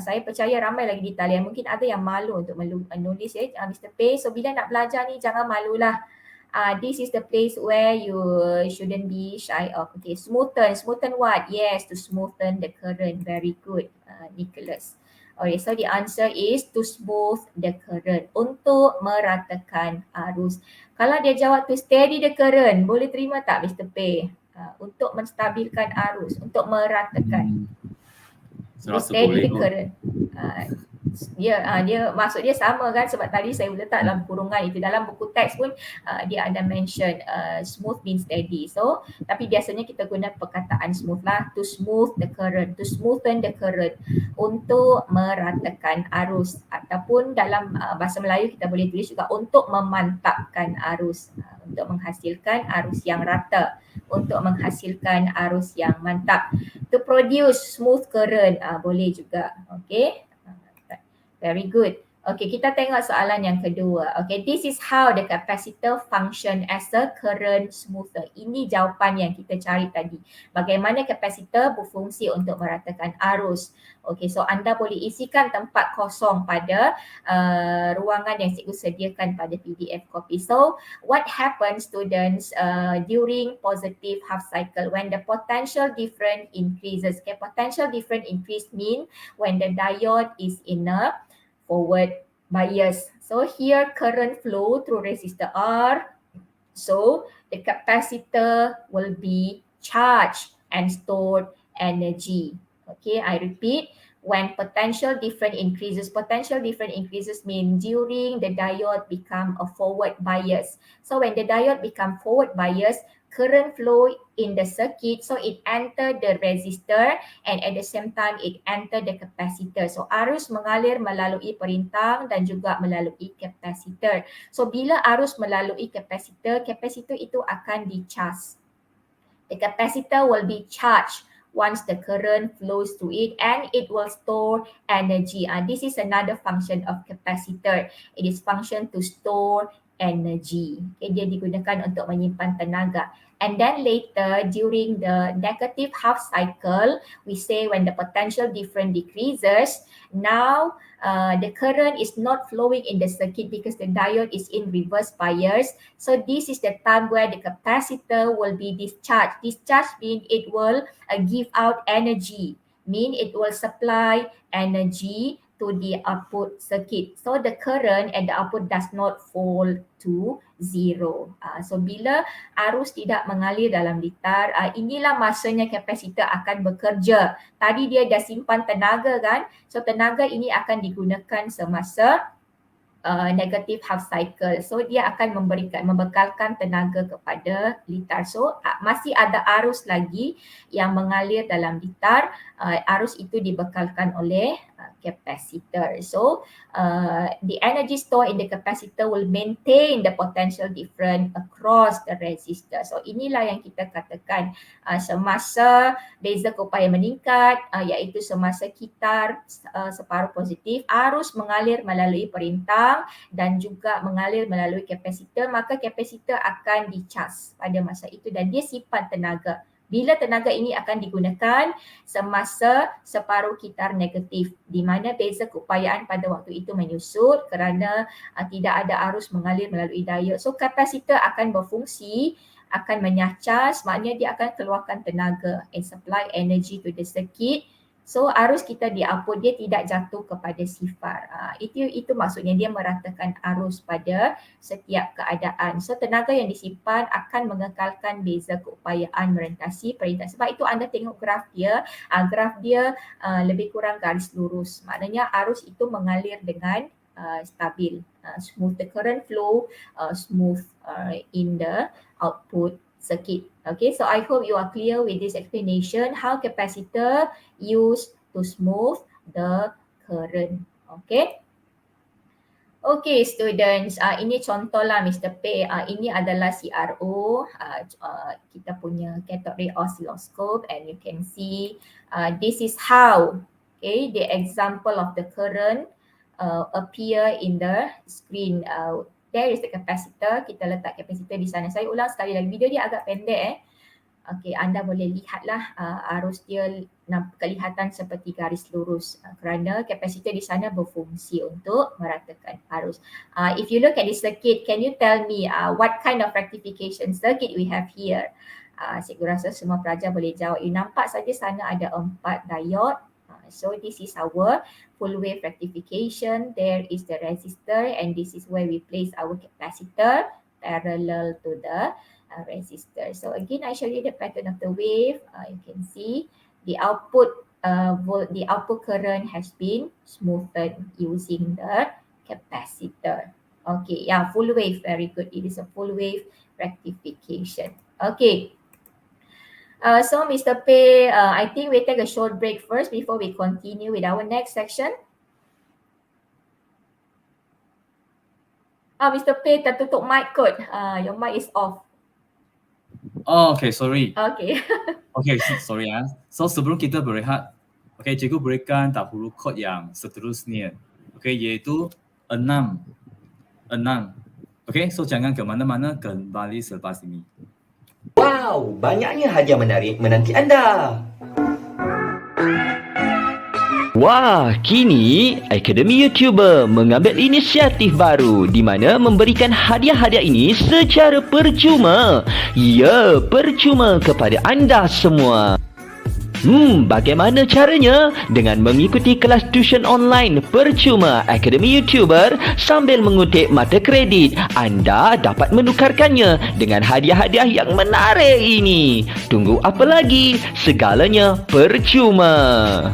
Saya percaya ramai lagi di talian. Mungkin ada yang malu untuk menulis Mr. P. So bila nak belajar ni jangan malulah. This is the place where you shouldn't be shy of. Okay, smoothen. Smoothen what? Yes, to smoothen the current. Very good, Nicholas. Okay, so the answer is to smooth the current. Untuk meratakan arus. Kalau dia jawab to steady the current, boleh terima tak Mr. P? Untuk menstabilkan arus, untuk meratakan. Saya rasa steady boleh the current. Dia maksud dia sama kan, sebab tadi saya letak dalam kurungan itu, dalam buku teks pun dia ada mention smooth means steady. So tapi biasanya kita guna perkataan smooth lah, to smooth the current, to smoothen the current, untuk meratakan arus, ataupun dalam bahasa Melayu kita boleh tulis juga untuk memantapkan arus, untuk menghasilkan arus yang rata, untuk menghasilkan arus yang mantap. To produce smooth current boleh juga. Okay. Very good. Okay, kita tengok soalan yang kedua. Okay, this is how the capacitor function as a current smoother. Ini jawapan yang kita cari tadi. Bagaimana capacitor berfungsi untuk meratakan arus. Okay, so anda boleh isikan tempat kosong pada ruangan yang cikgu sediakan pada PDF copy. So, what happens students during positive half cycle when the potential difference increases? Okay, potential difference increase mean when the diode is in a forward bias. So here current flow through resistor R. So the capacitor will be charged and stored energy. Okay, I repeat. When potential difference increases mean during the diode become a forward bias. So when the diode become forward bias, current flow in the circuit, so it enter the resistor and at the same time it enter the capacitor. So arus mengalir melalui perintang dan juga melalui capacitor. So bila arus melalui capacitor, capacitor itu akan di-charge. The capacitor will be charged once the current flows through it, and it will store energy. This is another function of capacitor. It is function to store energy. Okay, dia digunakan untuk menyimpan tenaga. And then later during the negative half cycle, we say when the potential difference decreases, now the current is not flowing in the circuit because the diode is in reverse bias. So this is the time where the capacitor will be discharged. Discharged means it will give out energy. mean it will supply energy to the output circuit. So the current at the output does not fall to zero. So bila arus tidak mengalir dalam litar, inilah masanya kapasitor akan bekerja. Tadi dia dah simpan tenaga kan? So tenaga ini akan digunakan semasa negative half cycle. So dia akan membekalkan tenaga kepada litar. So masih ada arus lagi yang mengalir dalam litar. Arus itu dibekalkan oleh capacitor. So the energy stored in the capacitor will maintain the potential difference across the resistor. So inilah yang kita katakan semasa beza keupaya meningkat, iaitu semasa kitar separuh positif, arus mengalir melalui perintang dan juga mengalir melalui kapasitor, maka kapasitor akan dicas pada masa itu dan dia simpan tenaga. Bila tenaga ini akan digunakan semasa separuh kitar negatif, di mana beza keupayaan pada waktu itu menyusut kerana tidak ada arus mengalir melalui diode. So kapasitor akan berfungsi, akan menyacas, maknanya dia akan keluarkan tenaga and supply energy to the circuit. So arus kita di output dia tidak jatuh kepada sifar. Itu maksudnya dia meratakan arus pada setiap keadaan. So tenaga yang disimpan akan mengekalkan beza keupayaan merentasi perintah. Sebab itu anda tengok graf dia, lebih kurang garis lurus. Maknanya arus itu mengalir dengan stabil. Smooth the current flow, smooth in the output circuit. Okay, so I hope you are clear with this explanation how capacitor used to smooth the current. Okay. Okay students, ini contoh lah Mr. P. Ini adalah CRO, kita punya cathode ray oscilloscope, and you can see this is how the example of the current appear in the screen. There is the capacitor, kita letak capacitor di sana. Saya ulang sekali lagi, video dia agak pendek Okey, anda boleh lihatlah arus dia kelihatan seperti garis lurus kerana kapasitor di sana berfungsi untuk meratakan arus. If you look at the circuit, can you tell me what kind of rectification circuit we have here? Cikgu rasa semua pelajar boleh jawab. You nampak saja sana ada 4 diode. So this is our full wave rectification. There is the resistor and this is where we place our capacitor parallel to the resistor. So again, I show you the pattern of the wave. You can see the output current has been smoothed using the capacitor. Okay, yeah, full wave, very good. It is a full wave rectification. Okay. So Mr. P, I think we take a short break first before we continue with our next section. Mr. P, tertutup mic kot. Your mic is off. Oh, okay, sorry. Okay. Okay, sorry ya. So sebelum kita berehat, okay, cikgu berikan dahulu kod yang seterusnya. Okay, iaitu 6. Okay, so jangan ke mana-mana, kembali selepas ini. Wow, banyaknya hadiah menarik menanti anda. Wah, kini Akademi Youtuber mengambil inisiatif baru di mana memberikan hadiah-hadiah ini secara percuma. Ya, percuma kepada anda semua. Bagaimana caranya? Dengan mengikuti kelas tuition online percuma Akademi Youtuber sambil mengutip mata kredit, anda dapat menukarkannya dengan hadiah-hadiah yang menarik ini. Tunggu apa lagi? Segalanya percuma.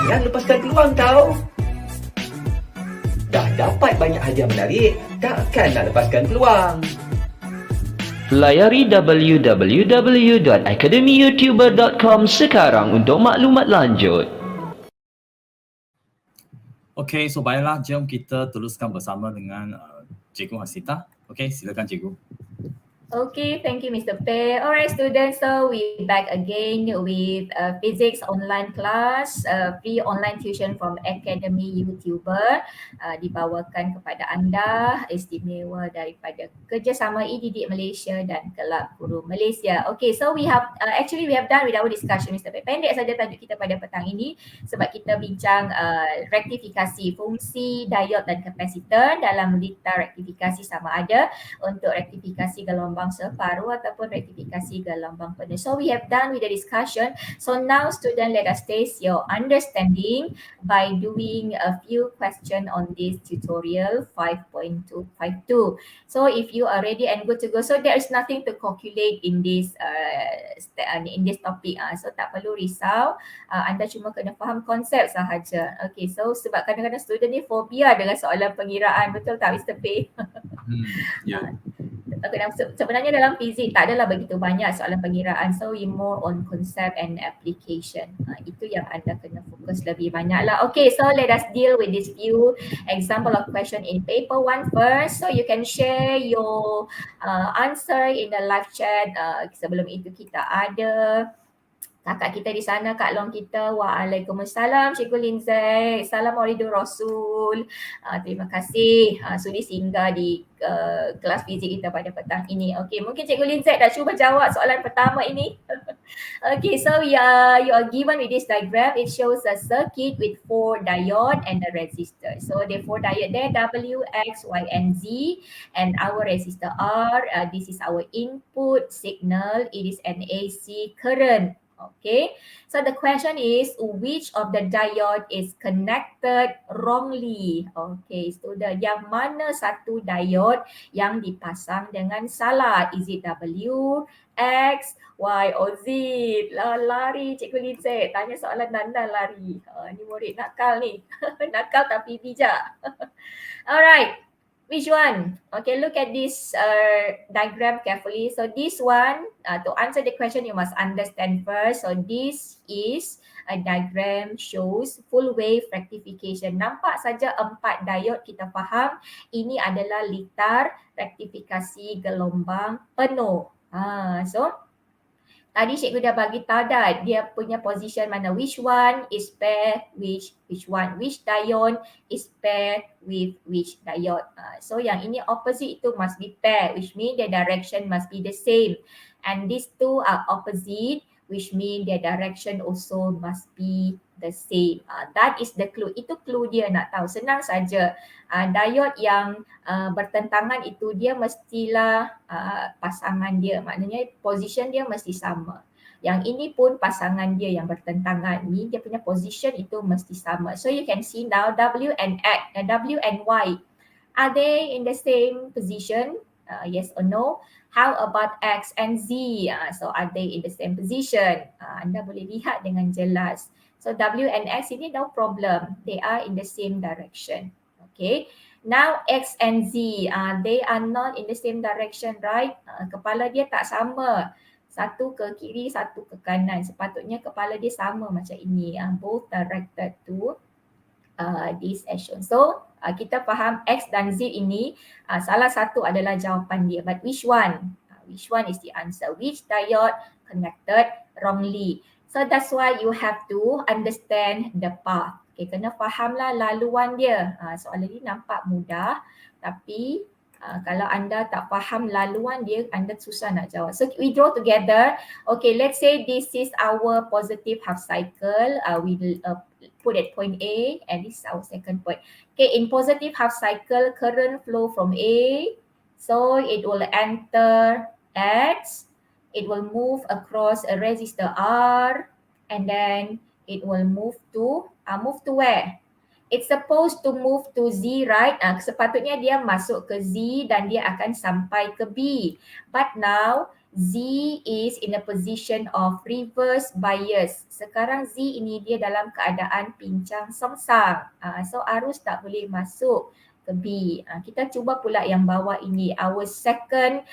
Jangan lepaskan peluang tau. Dah dapat banyak hadiah menarik, takkan nak lepaskan peluang. Layari www.akademiyoutuber.com sekarang untuk maklumat lanjut. Okay, so baiklah, jom kita teruskan bersama dengan Cikgu Hasnitah. Okay, silakan Cikgu. Okay, thank you Mr. P. Alright students, so we back again with physics online class, free online tuition from Akademi Youtuber, dibawakan kepada anda, istimewa daripada Kerjasama E-Didik Malaysia dan Kelab Guru Malaysia. Okay, so we have we have done with our discussion Mr. P. Pendek saja tajuk kita pada petang ini sebab kita bincang rektifikasi fungsi diode dan kapasitor dalam litar rektifikasi sama ada untuk rektifikasi gelombang gelombang separuh ataupun rektifikasi gelombang penuh. So we have done with the discussion. So now student, let us test your understanding by doing a few questions on this tutorial 5.252. So if you are ready and good to go, so there is nothing to calculate in this topic. So tak perlu risau, anda cuma kena faham konsep sahaja. Okay, so sebab kadang-kadang student ni fobia dengan soalan pengiraan, betul tak Mr. P? Ya. Sebenarnya dalam fizik tak adalah begitu banyak soalan pengiraan, so we more on concept and application. Itu yang anda kena fokus lebih banyak lah. Okay, so let us deal with this few example of question in paper 1 first. So you can share your answer in the live chat. Sebelum itu kita ada kakak kita di sana, Kak Long kita. Waalaikumsalam Cikgu Linzai. Salam Walidur Rasul. Terima kasih sudi singgah di kelas fizik kita pada petang ini. Okey, mungkin Cikgu Linzai dah cuba jawab soalan pertama ini. Okay, so you are given with this diagram. It shows a circuit with 4 diode and a resistor. So the 4 diode there, W, X, Y and Z, and our resistor R. This is our input signal. It is an AC current. Okay, so the question is, which of the diode is connected wrongly? Okay, student, yang mana satu diode yang dipasang dengan salah? Is it W, X, Y or Z? Lari Cikgu Linzai, tanya soalan dandan lari. Ni murid nakal ni. Nakal tapi bijak. Alright. Which one? Okay, look at this diagram carefully. So this one, to answer the question, you must understand first. So this is a diagram shows full wave rectification. Nampak saja 4 diode, kita faham ini adalah litar rektifikasi gelombang penuh. So tadi cikgu dah bagi tahu dah dia punya position mana, which one is pair which one, which diode is pair with which diode. So yang ini opposite itu must be pair, which mean their direction must be the same, and these two are opposite, which mean their direction also must be the same. That is the clue. Itu clue dia nak tahu. Senang saja. Diode yang bertentangan itu dia mestilah pasangan dia. Maknanya position dia mesti sama. Yang ini pun pasangan dia yang bertentangan. Ni dia punya position itu mesti sama. So you can see now W and Y. Are they in the same position? Yes or no? How about X and Z? So are they in the same position? Anda boleh lihat dengan jelas. So W and X ini no problem. They are in the same direction. Okay. Now X and Z, they are not in the same direction, right? Kepala dia tak sama. Satu ke kiri, satu ke kanan. Sepatutnya kepala dia sama macam ini. Both directed to this action. So kita faham X dan Z ini salah satu adalah jawapan dia. But which one? Which one is the answer? Which diode connected wrongly? So that's why you have to understand the path. Okay, kena fahamlah laluan dia. Soalan ni nampak mudah, tapi kalau anda tak faham laluan dia, anda susah nak jawab. So we draw together. Okay, let's say this is our positive half cycle. We will put at point A, and this is our second point. Okay, in positive half cycle, current flow from A. So it will enter X. It will move across a resistor R, and then it will move to where? It's supposed to move to Z, right? Sepatutnya dia masuk ke Z dan dia akan sampai ke B. But now Z is in a position of reverse bias. Sekarang Z ini dia dalam keadaan pincang sengsang. So arus tak boleh masuk ke B. Kita cuba pula yang bawah ini, our second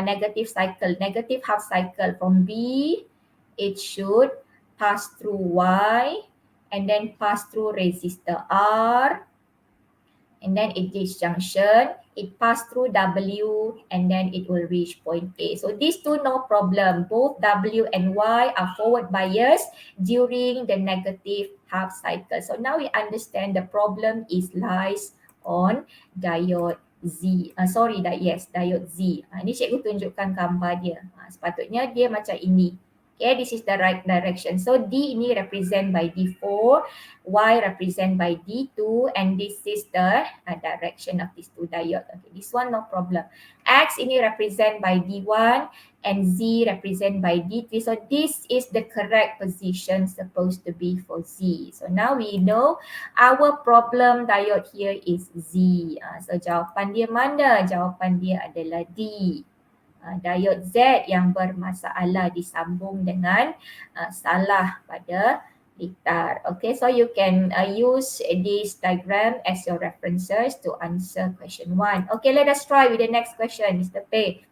negative cycle, negative half cycle from B, it should pass through Y and then pass through resistor R, and then it reach junction, it pass through W, and then it will reach point A. So these two no problem, both W and Y are forward bias during the negative half cycle. So now we understand the problem is lies on diode Z. Diode Z. Ini cikgu tunjukkan gambar dia. Sepatutnya dia macam ini. Okay, this is the right direction. So D ini represent by D4, Y represent by D2, and this is the direction of these two diode. Okay, this one no problem. X ini represent by D1 and Z represent by D3. So this is the correct position supposed to be for Z. So now we know our problem diode here is Z. So jawapan dia mana? Jawapan dia adalah D. Diode Z yang bermasalah disambung dengan salah pada litar. Okay, so you can use this diagram as your references to answer question 1. Okay, let us try with the next question, Mr. Pei.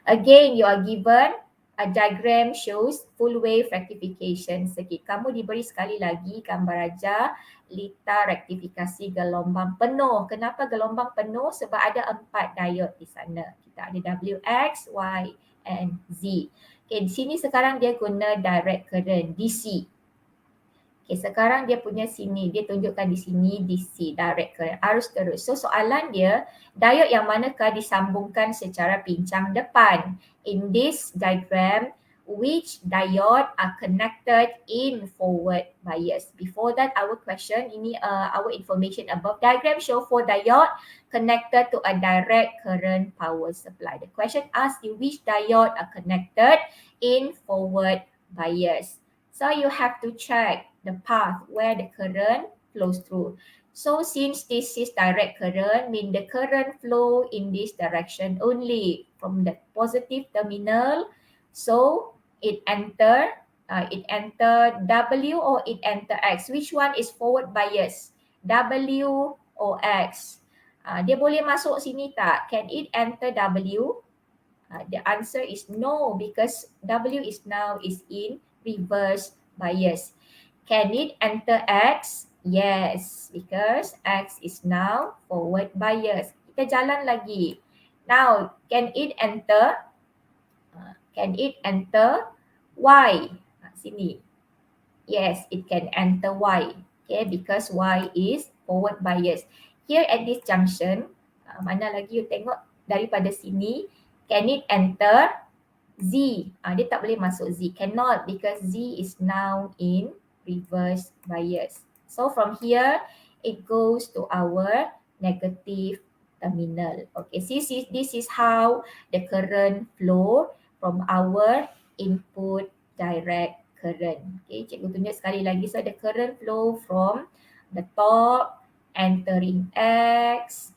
Again, you are given a diagram shows full wave rectification circuit. Kamu diberi sekali lagi gambar aja litar rektifikasi gelombang penuh. Kenapa gelombang penuh? Sebab ada 4 diode di sana. Kita ada W, X, Y and Z. Okay, di sini sekarang dia guna direct current DC. Okay, sekarang dia punya sini, dia tunjukkan di sini DC, direct current, arus terus. So soalan dia, diode yang manakah disambungkan secara pincang depan? In this diagram, which diode are connected in forward bias? Before that, our question, ini our information above diagram show 4 diode connected to a direct current power supply. The question asks you which diode are connected in forward bias. So you have to check the path where the current flows through. So since this is direct current, mean the current flow in this direction only from the positive terminal. So it enter W or it enter X. Which one is forward bias? W or X? Dia boleh masuk sini tak? Can it enter W? The answer is no, because W is now in reverse bias. Can it enter X? Yes, because X is now forward bias. Kita jalan lagi. Now, can it enter? Y? Sini. Yes, it can enter Y. Okay, because Y is forward bias. Here at this junction, mana lagi you tengok daripada sini, can it enter Z? Dia tak boleh masuk Z. Cannot, because Z is now in reverse bias. So from here, it goes to our negative terminal. Okay, see, this is how the current flow from our input direct current. Okay, cikgu tunjuk sekali lagi. So the current flow from the top entering X,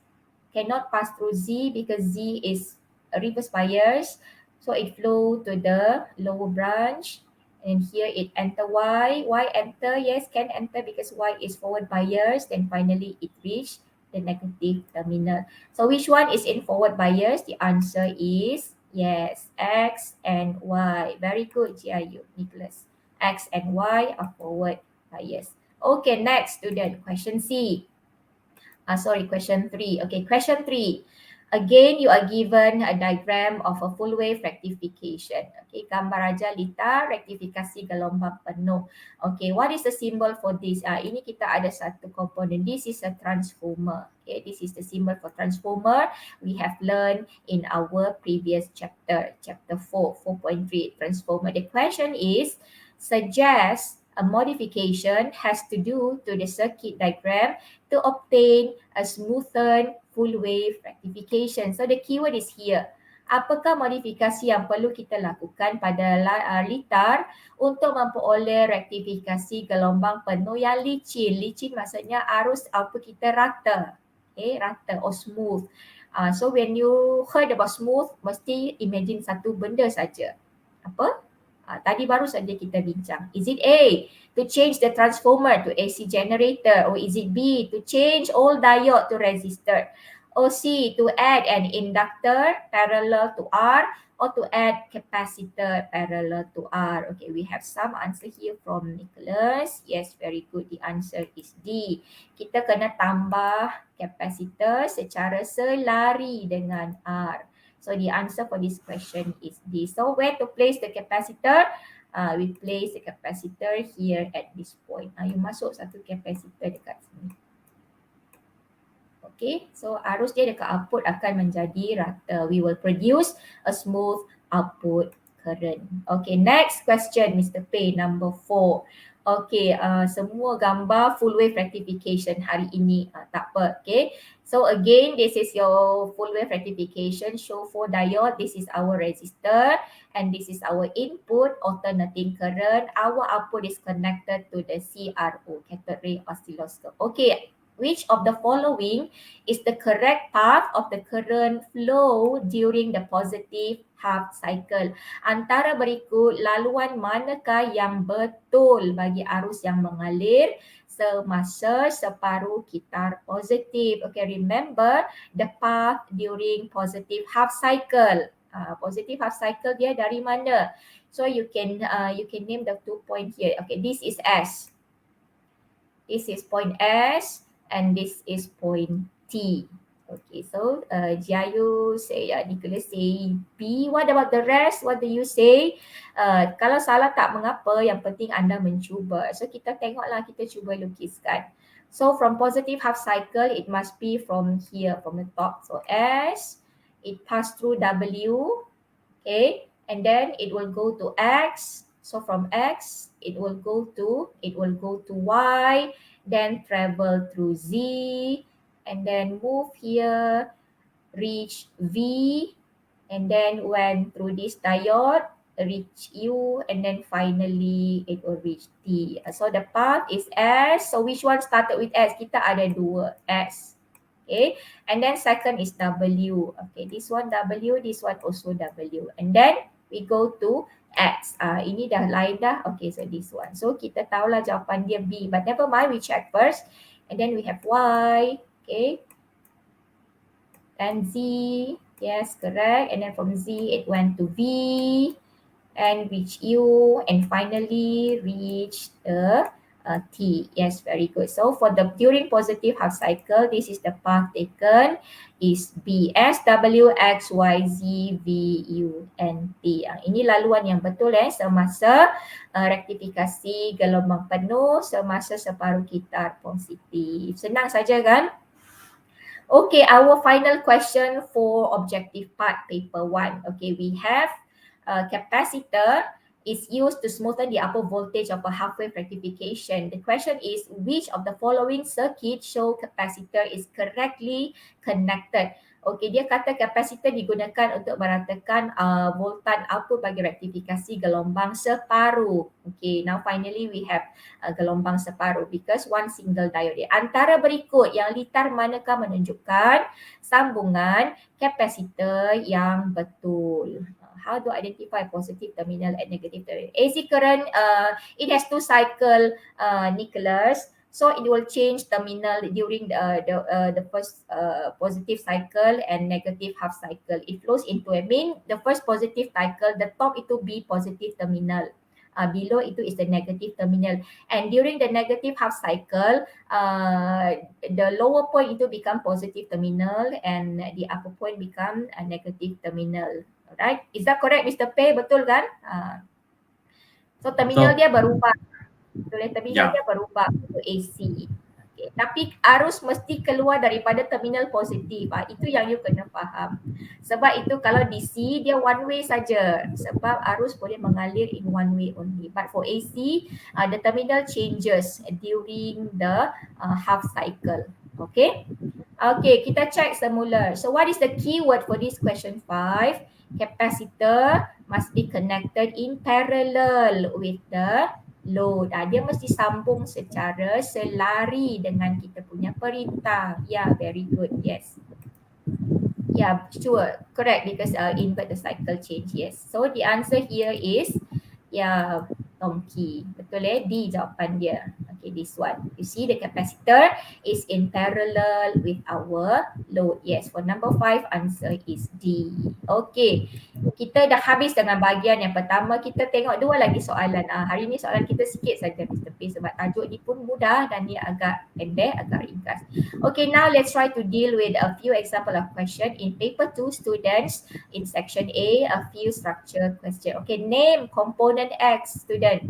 cannot pass through Z because Z is a reverse bias. So it flow to the lower branch. And here it enter Y. Y enter, yes, can enter because Y is forward bias. Then finally it reach the negative terminal. So which one is in forward bias? The answer is yes, X and Y. Very good, GIU, Nicholas. X and Y are forward bias. Okay, next student, question C. Question 3. Okay, question 3. Again, you are given a diagram of a full wave rectification. Okay, gambar aja litar rektifikasi gelombang penuh. Okay, what is the symbol for this? Ini kita ada satu komponen. This is a transformer. Okay, this is the symbol for transformer. We have learned in our previous chapter, chapter 4, 4.3 transformer. The question is, suggest a modification has to do to the circuit diagram to obtain a smoothened full wave rectification. So the keyword is here. Apakah modifikasi yang perlu kita lakukan pada litar untuk memperoleh rektifikasi gelombang penuh yang licin? Licin maksudnya arus output kita rata. Okay, rata or smooth. So when you heard about smooth, mesti imagine satu benda saja. Apa? Tadi baru saja kita bincang. Is it A, to change the transformer to AC generator, or is it B, to change all diode to resistor, or C, to add an inductor parallel to R, or to add capacitor parallel to R? Okay, we have some answer here from Nicholas. Yes, very good. The answer is D. Kita kena tambah capacitor secara selari dengan R. So the answer for this question is D. So where to place the capacitor? We place the capacitor here at this point. You masuk satu capacitor dekat sini. Okay, so arus dia dekat output akan menjadi rata. We will produce a smooth output current. Okay, next question Mr. Pei, number 4. Okay, semua gambar full wave rectification hari ini. Tak apa, okay. So again, this is your full wave rectification, show 4 diode. This is our resistor and this is our input, alternating current. Our output is connected to the CRO, cathode ray oscilloscope. Okay, which of the following is the correct path of the current flow during the positive half cycle? Antara berikut, laluan manakah yang betul bagi arus yang mengalir semasa separuh kitar positif? Okay, remember the path during positive half cycle. Positive half cycle dia dari mana? So you can name the 2 point here. Okay, this is S. This is point S. And this is point T. Okay, so Jiayu say, Nicholas say B. What about the rest? What do you say? Kalau salah tak mengapa, yang penting anda mencuba. So kita tengoklah, kita cuba lukiskan. So from positive half cycle, it must be from here, from the top. So S, it pass through W, okay, and then it will go to X. So from X, it will go to Y, then travel through Z, and then move here, reach V, and then went through this diode, reach U, and then finally it will reach T. So the path is S. So which one started with S? Kita ada 2, S. Okay, and then second is W. Okay, this one W, this one also W. And then we go to X. Ini dah lain dah. Okay, so this one. So kita tahulah jawapan dia B. But never mind, we check first. And then we have Y. Okay. And Z. Yes, correct. And then from Z, it went to V. And reach U. And finally, reach the T. Yes, very good. So for the during positive half cycle, this is the path taken is B. S, W, X, Y, Z, V, U, and T. Ini laluan yang betul semasa rektifikasi gelombang penuh semasa separuh kitar positif. Senang saja kan? Okay, our final question for objective part paper 1. Okay, we have capacitor is used to smoothen the upper voltage of a half-wave rectification. The question is, which of the following circuit show capacitor is correctly connected? Okay, dia kata capacitor digunakan untuk meratakan voltan output bagi rektifikasi gelombang separuh. Okay, now finally we have gelombang separuh because one single diode. Antara berikut yang litar manakah menunjukkan sambungan capacitor yang betul? How to identify positive terminal and negative terminal? AC current, it has 2 cycle, Nicholas. So it will change terminal during the first positive cycle and negative half cycle. It flows into the first positive cycle, the top itu B positive terminal. Below itu is the negative terminal. And during the negative half cycle, the lower point itu become positive terminal and the upper point become a negative terminal. Alright, is that correct Mr. Pei? Betul kan? So terminal dia berubah. Terminal dia berubah untuk AC. Okay. Tapi arus mesti keluar daripada terminal positif. Itu yang you kena faham. Sebab itu kalau DC dia one way saja. Sebab arus boleh mengalir in one way only. But for AC, the terminal changes during the half cycle. Okay. Okay, kita check semula. So what is the keyword for this question 5? Capacitor must be connected in parallel with the load. Dia mesti sambung secara selari dengan kita punya perintah. Yeah, very good. Yes. Yeah, sure. Correct because invert the cycle change. Yes. So the answer here is donkey. Betul D jawapan dia. Okay, this one. You see the capacitor is in parallel with our load. Yes, for number 5 answer is D. Okay, kita dah habis dengan bahagian yang pertama. Kita tengok 2 lagi soalan. Hari ni soalan kita sikit saja Mr. P sebab tajuk ni pun mudah dan dia agak pendek, agak ringkas. Okay, now let's try to deal with a few example of question in paper 2 students in section A, a few structure question. Okay, name component X student.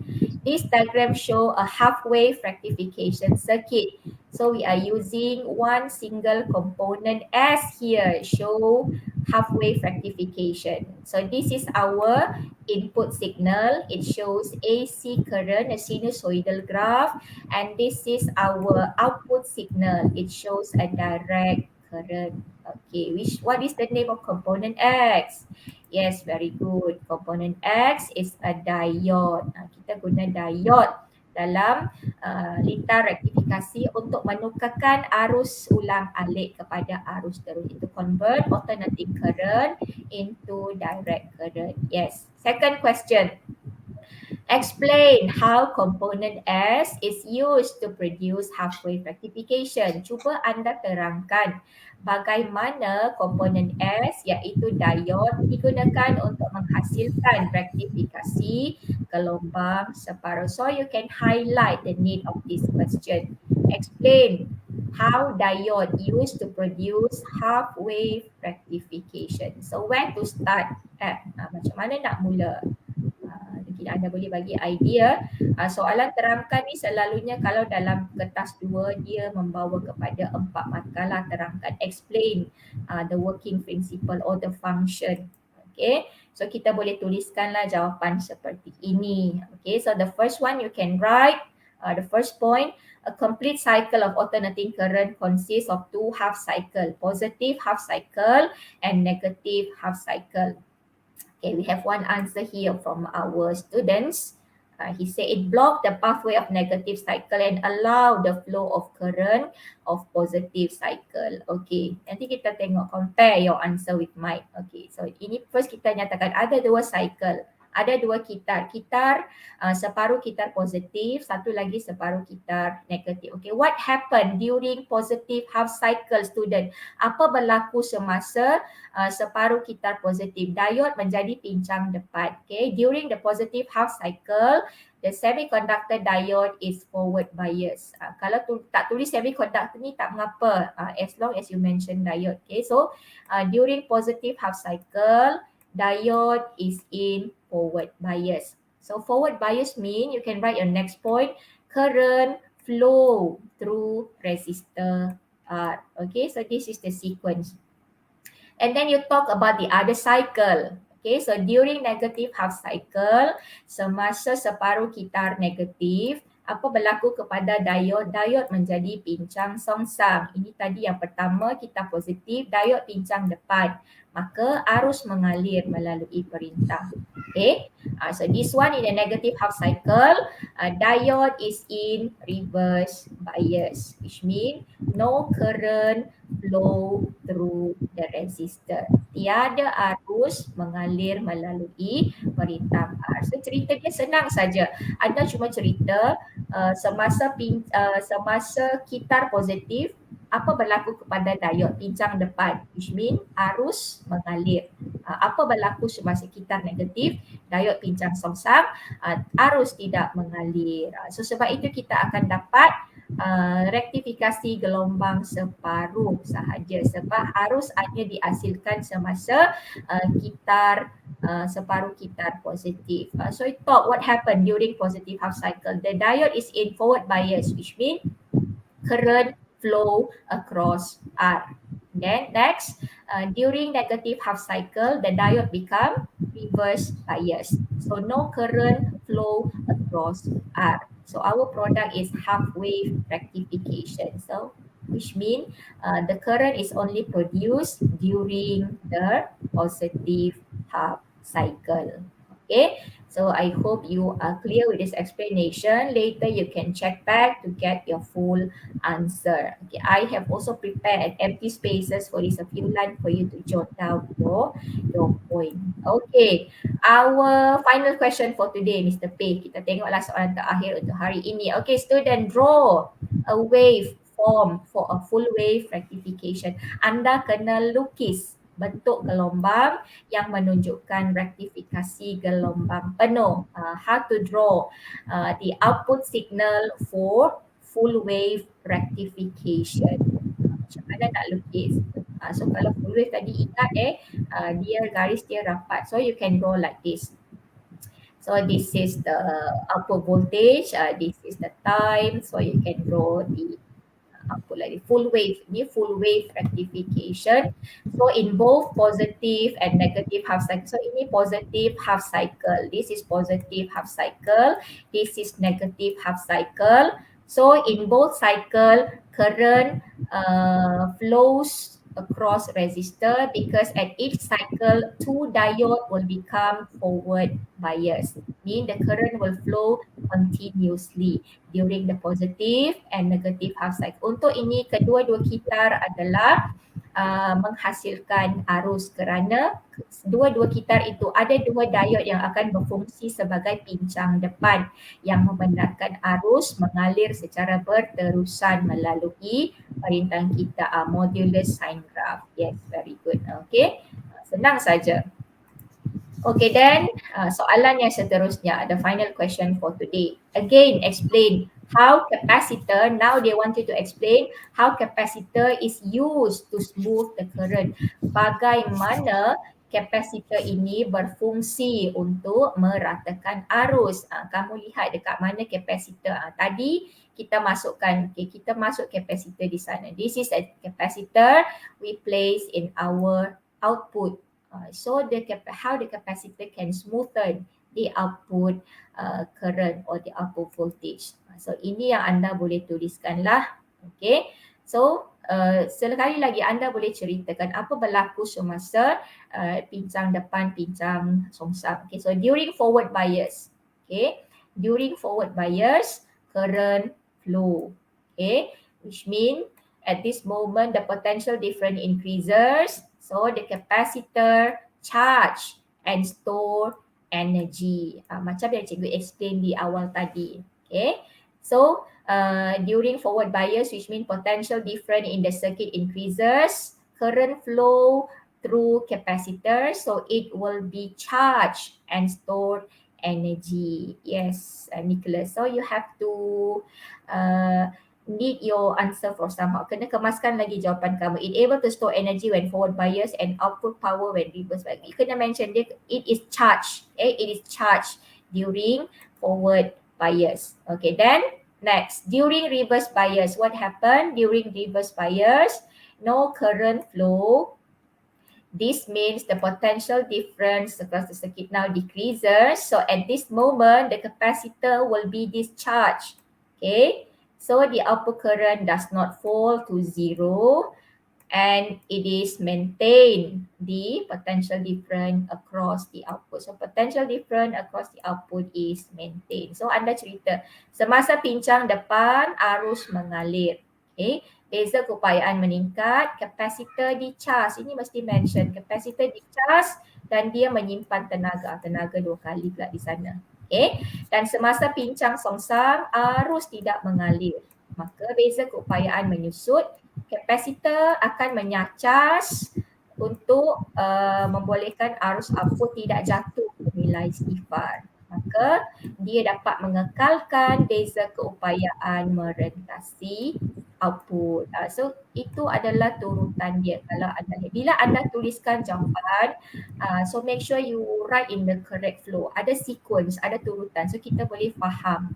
This diagram show a half-wave rectification circuit. So we are using one single component S here, show half wave rectification. So this is our input signal. It shows AC current, a sinusoidal graph, and this is our output signal. It shows a direct current. Okay, what is the name of component X? Yes, very good. Component X is a diode. Kita guna diode dalam litar rektifikasi untuk menukarkan arus ulang alik kepada arus terus. Itu convert alternating current into direct current. Yes. Second question. Explain how component S is used to produce half-wave rectification. Cuba anda terangkan bagaimana komponen S iaitu diode digunakan untuk menghasilkan rektifikasi gelombang separuh. So you can highlight the need of this question. Explain how diode used to produce half-wave rectification. So where to start at? Macam mana nak mula? Mungkin anda boleh bagi idea. Soalan terangkan ni selalunya kalau dalam kertas 2 dia membawa kepada 4 makalah terangkan. Explain the working principle or the function. Okay, so kita boleh tuliskanlah jawapan seperti ini. Okay, so the first one you can write, the first point, a complete cycle of alternating current consists of two half cycle, positive half cycle and negative half cycle. Okay, we have one answer here from our students. He said it blocked the pathway of negative cycle and allow the flow of current of positive cycle. Okay, nanti kita tengok compare your answer with mine. Okay, so ini first kita nyatakan ada dua cycle. Ada dua kitar. Kitar separuh kitar positif, satu lagi separuh kitar negatif. Okay, what happened during positive half cycle student? Apa berlaku semasa separuh kitar positif? Diode menjadi pincang depan. Okay, during the positive half cycle, the semiconductor diode is forward bias. Kalau tak tulis semiconductor ni tak mengapa, as long as you mention diode. Okay, so during positive half cycle, diode is in forward bias. So forward bias mean you can write your next point, current flow through resistor R. Okay, so this is the sequence. And then you talk about the other cycle. Okay, so during negative half cycle, semasa separuh kitar negatif, apa berlaku kepada diode? Diode menjadi pincang songsang. Ini tadi yang pertama, kitar positif, diode pincang depan. Maka arus mengalir melalui perintah. Okay, so this one in the negative half cycle, diode is in reverse bias, which means no current flow through the resistor. Tiada arus mengalir melalui perintah R. So cerita dia senang saja. Anda cuma cerita semasa kitar positif, apa berlaku kepada diode pincang depan, which mean arus mengalir. Apa berlaku semasa kitar negatif, diode pincang songsang, arus tidak mengalir. So sebab itu kita akan dapat rektifikasi gelombang separuh sahaja sebab arus hanya dihasilkan semasa kitar separuh kitar positif. So it talk what happened during positive half cycle. The diode is in forward bias, which means current flow across R. Then next, during negative half cycle, the diode become reverse bias. So no current flow across R. So our product is half wave rectification. So which means the current is only produced during the positive half cycle. Okay, so I hope you are clear with this explanation. Later you can check back to get your full answer. Okay, I have also prepared empty spaces for this, a few lines for you to jot down your point. Okay, our final question for today, Mr. P. Kita tengoklah soalan terakhir untuk hari ini. Okay, student, draw a wave form for a full wave rectification. Anda kena lukis bentuk gelombang yang menunjukkan rektifikasi gelombang penuh. How to draw the output signal for full wave rectification. Macam mana nak lukis? So kalau full wave tadi ingat dia garis dia rapat. So you can draw like this. So this is the output voltage, this is the time. So you can draw the output like the full wave. Ini full wave rectification. So in both positive and negative half cycle. So ini positive half cycle. This is positive half cycle. This is negative half cycle. So in both cycle, current flows across resistor because at each cycle, two diode will become forward biased. Mean the current will flow continuously during the positive and negative half cycle. Untuk ini, kedua-dua kitar adalah menghasilkan arus kerana dua-dua kitar itu ada dua diode yang akan berfungsi sebagai pincang depan yang membenarkan arus mengalir secara berterusan melalui perintangan kita modulus sine graph. Yes, very good. Okay, senang saja. Okay, then soalan yang seterusnya, the final question for today. Again, explain how capacitor, now they wanted to explain how capacitor is used to smooth the current. Bagaimana capacitor ini berfungsi untuk meratakan arus. Kamu lihat dekat mana capacitor. Tadi kita masukkan, kita masuk capacitor di sana. This is a capacitor we place in our output. So how the capacitor can smoothen the output current or the output voltage. So ini yang anda boleh tuliskan lah. Okay. So sekali lagi anda boleh ceritakan apa berlaku semasa pincang depan, pincang songsam. Okay. So during forward bias. Okay. During forward bias, current flow. Okay. Which mean at this moment the potential difference increases. So the capacitor charge and store energy. Macam yang cikgu explain di awal tadi. Okay. So during forward bias, which means potential difference in the circuit increases, current flow through capacitor, so it will be charged and stored energy. Yes, Nicholas. So you have to need your answer for somehow. Kena kemaskan lagi jawapan kamu. It able to store energy when forward bias and output power when reverse bias. You kena mention dia, it is charged. It is charged during forward bias. Okay, then next, during reverse bias, what happened? During reverse bias, no current flow. This means the potential difference across the circuit now decreases. So at this moment, the capacitor will be discharged. Okay. So the output current does not fall to zero and it is maintained the potential difference across the output. So potential difference across the output is maintained. So anda cerita, semasa pincang depan arus mengalir. Okay. Beza keupayaan meningkat, capacitor di-charge. Ini mesti mention, capacitor di-charge dan dia menyimpan tenaga. Tenaga dua kali pula di sana. Okay. Dan semasa pincang songsam, arus tidak mengalir. Maka beza keupayaan menyusut, kapasitor akan menyacas untuk membolehkan arus output tidak jatuh ke nilai sifar. Maka dia dapat mengekalkan beza keupayaan merentasi output. So itu adalah turutan dia. Kalau anda, bila anda tuliskan jawapan, so make sure you write in the correct flow. Ada sequence, ada turutan. So kita boleh faham.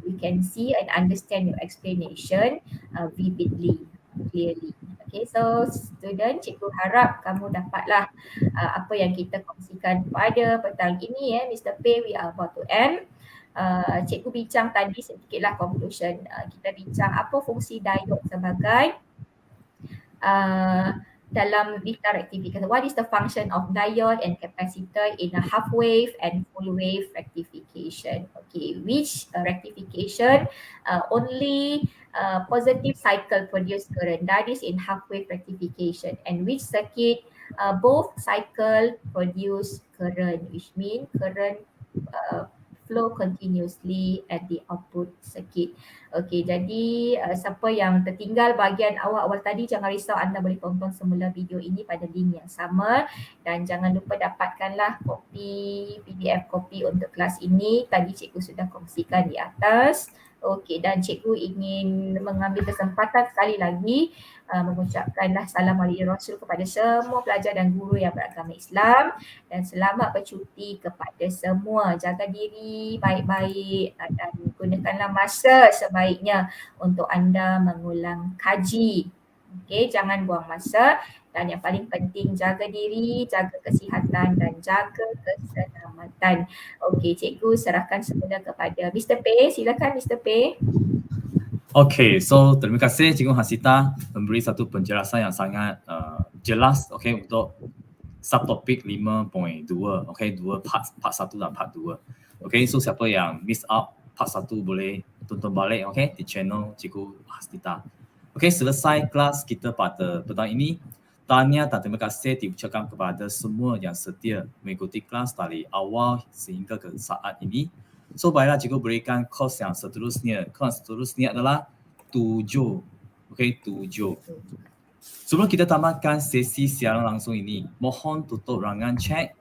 We can see and understand your explanation vividly, clearly. Okay, so student, cikgu harap kamu dapatlah apa yang kita kongsikan pada petang ini Mr. P, we are about to end. Cikgu bincang tadi sedikitlah conclusion. Kita bincang apa fungsi diode sebagai dalam data rectification. What is the function of diode and capacitor in a half wave and full wave rectification? Okay, which rectification only positive cycle produce current, that is in half wave rectification, and which circuit both cycle produce current, which mean current flow continuously at the output circuit. Okay, jadi siapa yang tertinggal bahagian awal-awal tadi, jangan risau, anda boleh tonton semula video ini pada link yang sama dan jangan lupa dapatkanlah kopi PDF kopi untuk kelas ini. Tadi cikgu sudah kongsikan di atas. Okey, dan cikgu ingin mengambil kesempatan sekali lagi mengucapkanlah salam wali rasul kepada semua pelajar dan guru yang beragama Islam dan selamat bercuti kepada semua. Jaga diri baik-baik dan gunakanlah masa sebaiknya untuk anda mengulang kaji. Okey, jangan buang masa dan yang paling penting jaga diri, jaga kesihatan dan jaga keselamatan. Okey, cikgu serahkan semula kepada Mr. P. Silakan Mr. P. Okay, so terima kasih Cikgu Hasnitah memberi satu penjelasan yang sangat jelas, okay, untuk subtopik 5.2, okay, 2 part 1 dan part 2. Okay, so siapa yang miss out part 1 boleh tonton balik, okay, di channel Cikgu Hasnitah. Okay, selesai kelas kita pada petang ini. Tahniah dan terima kasih diucapkan kepada semua yang setia mengikuti kelas dari awal sehingga ke saat ini. So, baiklah cikgu berikan kos yang seterusnya. Kos seterusnya adalah 7. Okay, 7. Sebelum kita tamatkan sesi siaran langsung ini, mohon tutup rangan chat,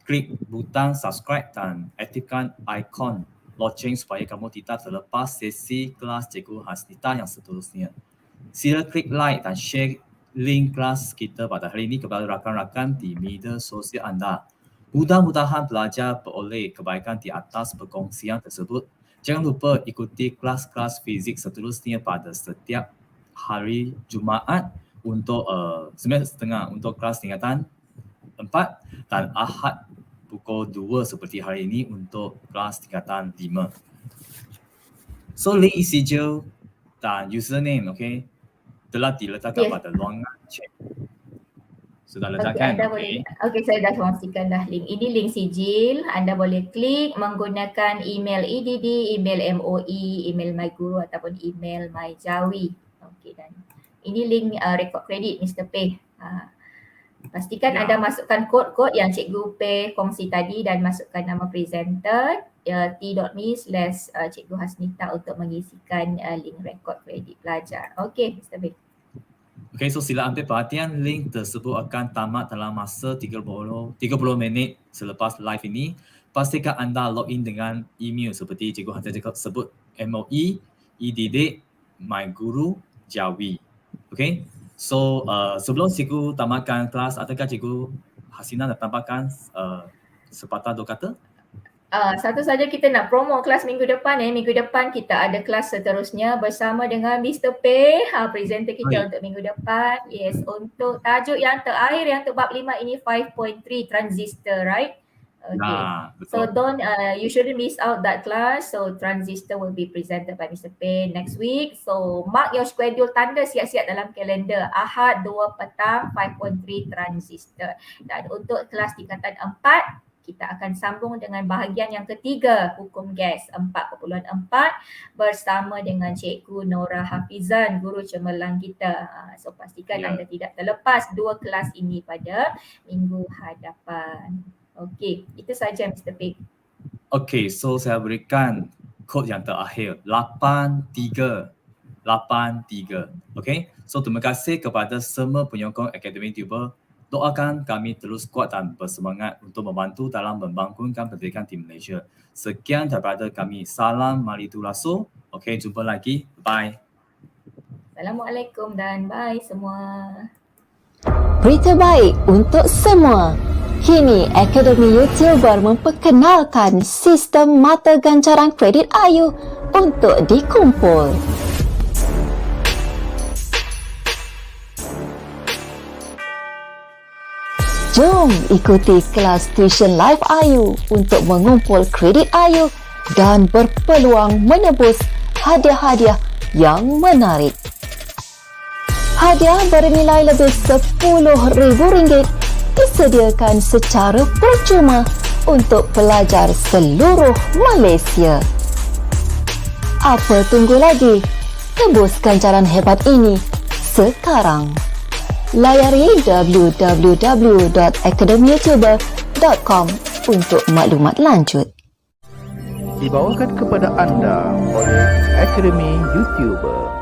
klik butang subscribe dan aktifkan ikon loceng supaya kamu tidak terlepas sesi kelas Cikgu Hasnitah yang seterusnya. Sila klik like dan share link kelas kita pada hari ini kepada rakan-rakan di media sosial anda. Mudah-mudahan belajar beroleh kebaikan di atas perkongsian tersebut. Jangan lupa ikuti kelas-kelas fizik seterusnya pada setiap hari Jumaat untuk 9.30 untuk kelas tingkatan 4 dan Ahad pukul 2 seperti hari ini untuk kelas tingkatan 5. So link isi je dan username, okay, telah diletakkan pada ruangan chat. Sudah letakkan, okay. Okey, saya dah kongsikan dah link. Ini link sijil, anda boleh klik menggunakan email EDD, email MOE, email My Guru ataupun email My Jawi. Okey, dan ini link record credit Mr. P. Pastikan anda masukkan kod-kod yang Cikgu P kongsi tadi dan masukkan nama presenter t.me/Cikgu Hasnitah untuk mengisikan link record kredit pelajar. Okey, Mr. P. Okay, so sila ambil perhatian, link tersebut akan tamat dalam masa 30 minit selepas live ini. Pastikan anda login dengan email seperti Cikgu Hasnitah sebut, MOE, EDD, My Guru, Jawi. Okay, so sebelum Cikgu tamatkan kelas, adakah Cikgu Hasnitah nak tambahkan sepatah dua kata? Satu saja kita nak promo kelas minggu depan. Minggu depan kita ada kelas seterusnya bersama dengan Mr. P, presenter kita untuk minggu depan. Yes, untuk tajuk yang terakhir yang untuk bab 5 ini 5.3 transistor, right? Okay. Nah, betul. So don't you shouldn't miss out that class. So transistor will be presented by Mr. P next week. So mark your schedule, tanda siap-siap dalam kalender. Ahad 2 petang 5.3 transistor. Dan untuk kelas tingkatan 4 kita akan sambung dengan bahagian yang ketiga, hukum gas 4.4 bersama dengan Cikgu Nora Hafizan, guru cemerlang kita. So pastikan anda tidak terlepas dua kelas ini pada minggu hadapan. Okey, itu saja Mr. P. Okey, so saya berikan kod yang terakhir 83. Okey, so terima kasih kepada semua penyokong Akademi Youtuber. Doakan kami terus kuat dan bersemangat untuk membantu dalam membangunkan pendidikan di Malaysia. Sekian daripada kami. Salam Maritulaso. Okey, jumpa lagi. Bye. Assalamualaikum dan bye semua. Berita baik untuk semua. Kini Akademi Youtuber memperkenalkan sistem mata gancaran kredit AYU untuk dikumpul. Jom ikuti kelas tuition live AYU untuk mengumpul kredit AYU dan berpeluang menebus hadiah-hadiah yang menarik. Hadiah bernilai lebih RM10,000 disediakan secara percuma untuk pelajar seluruh Malaysia. Apa tunggu lagi? Tebus ganjaran hebat ini sekarang. Layari www.akademiyoutuber.com untuk maklumat lanjut. Dibawakan kepada anda oleh Akademi Youtuber.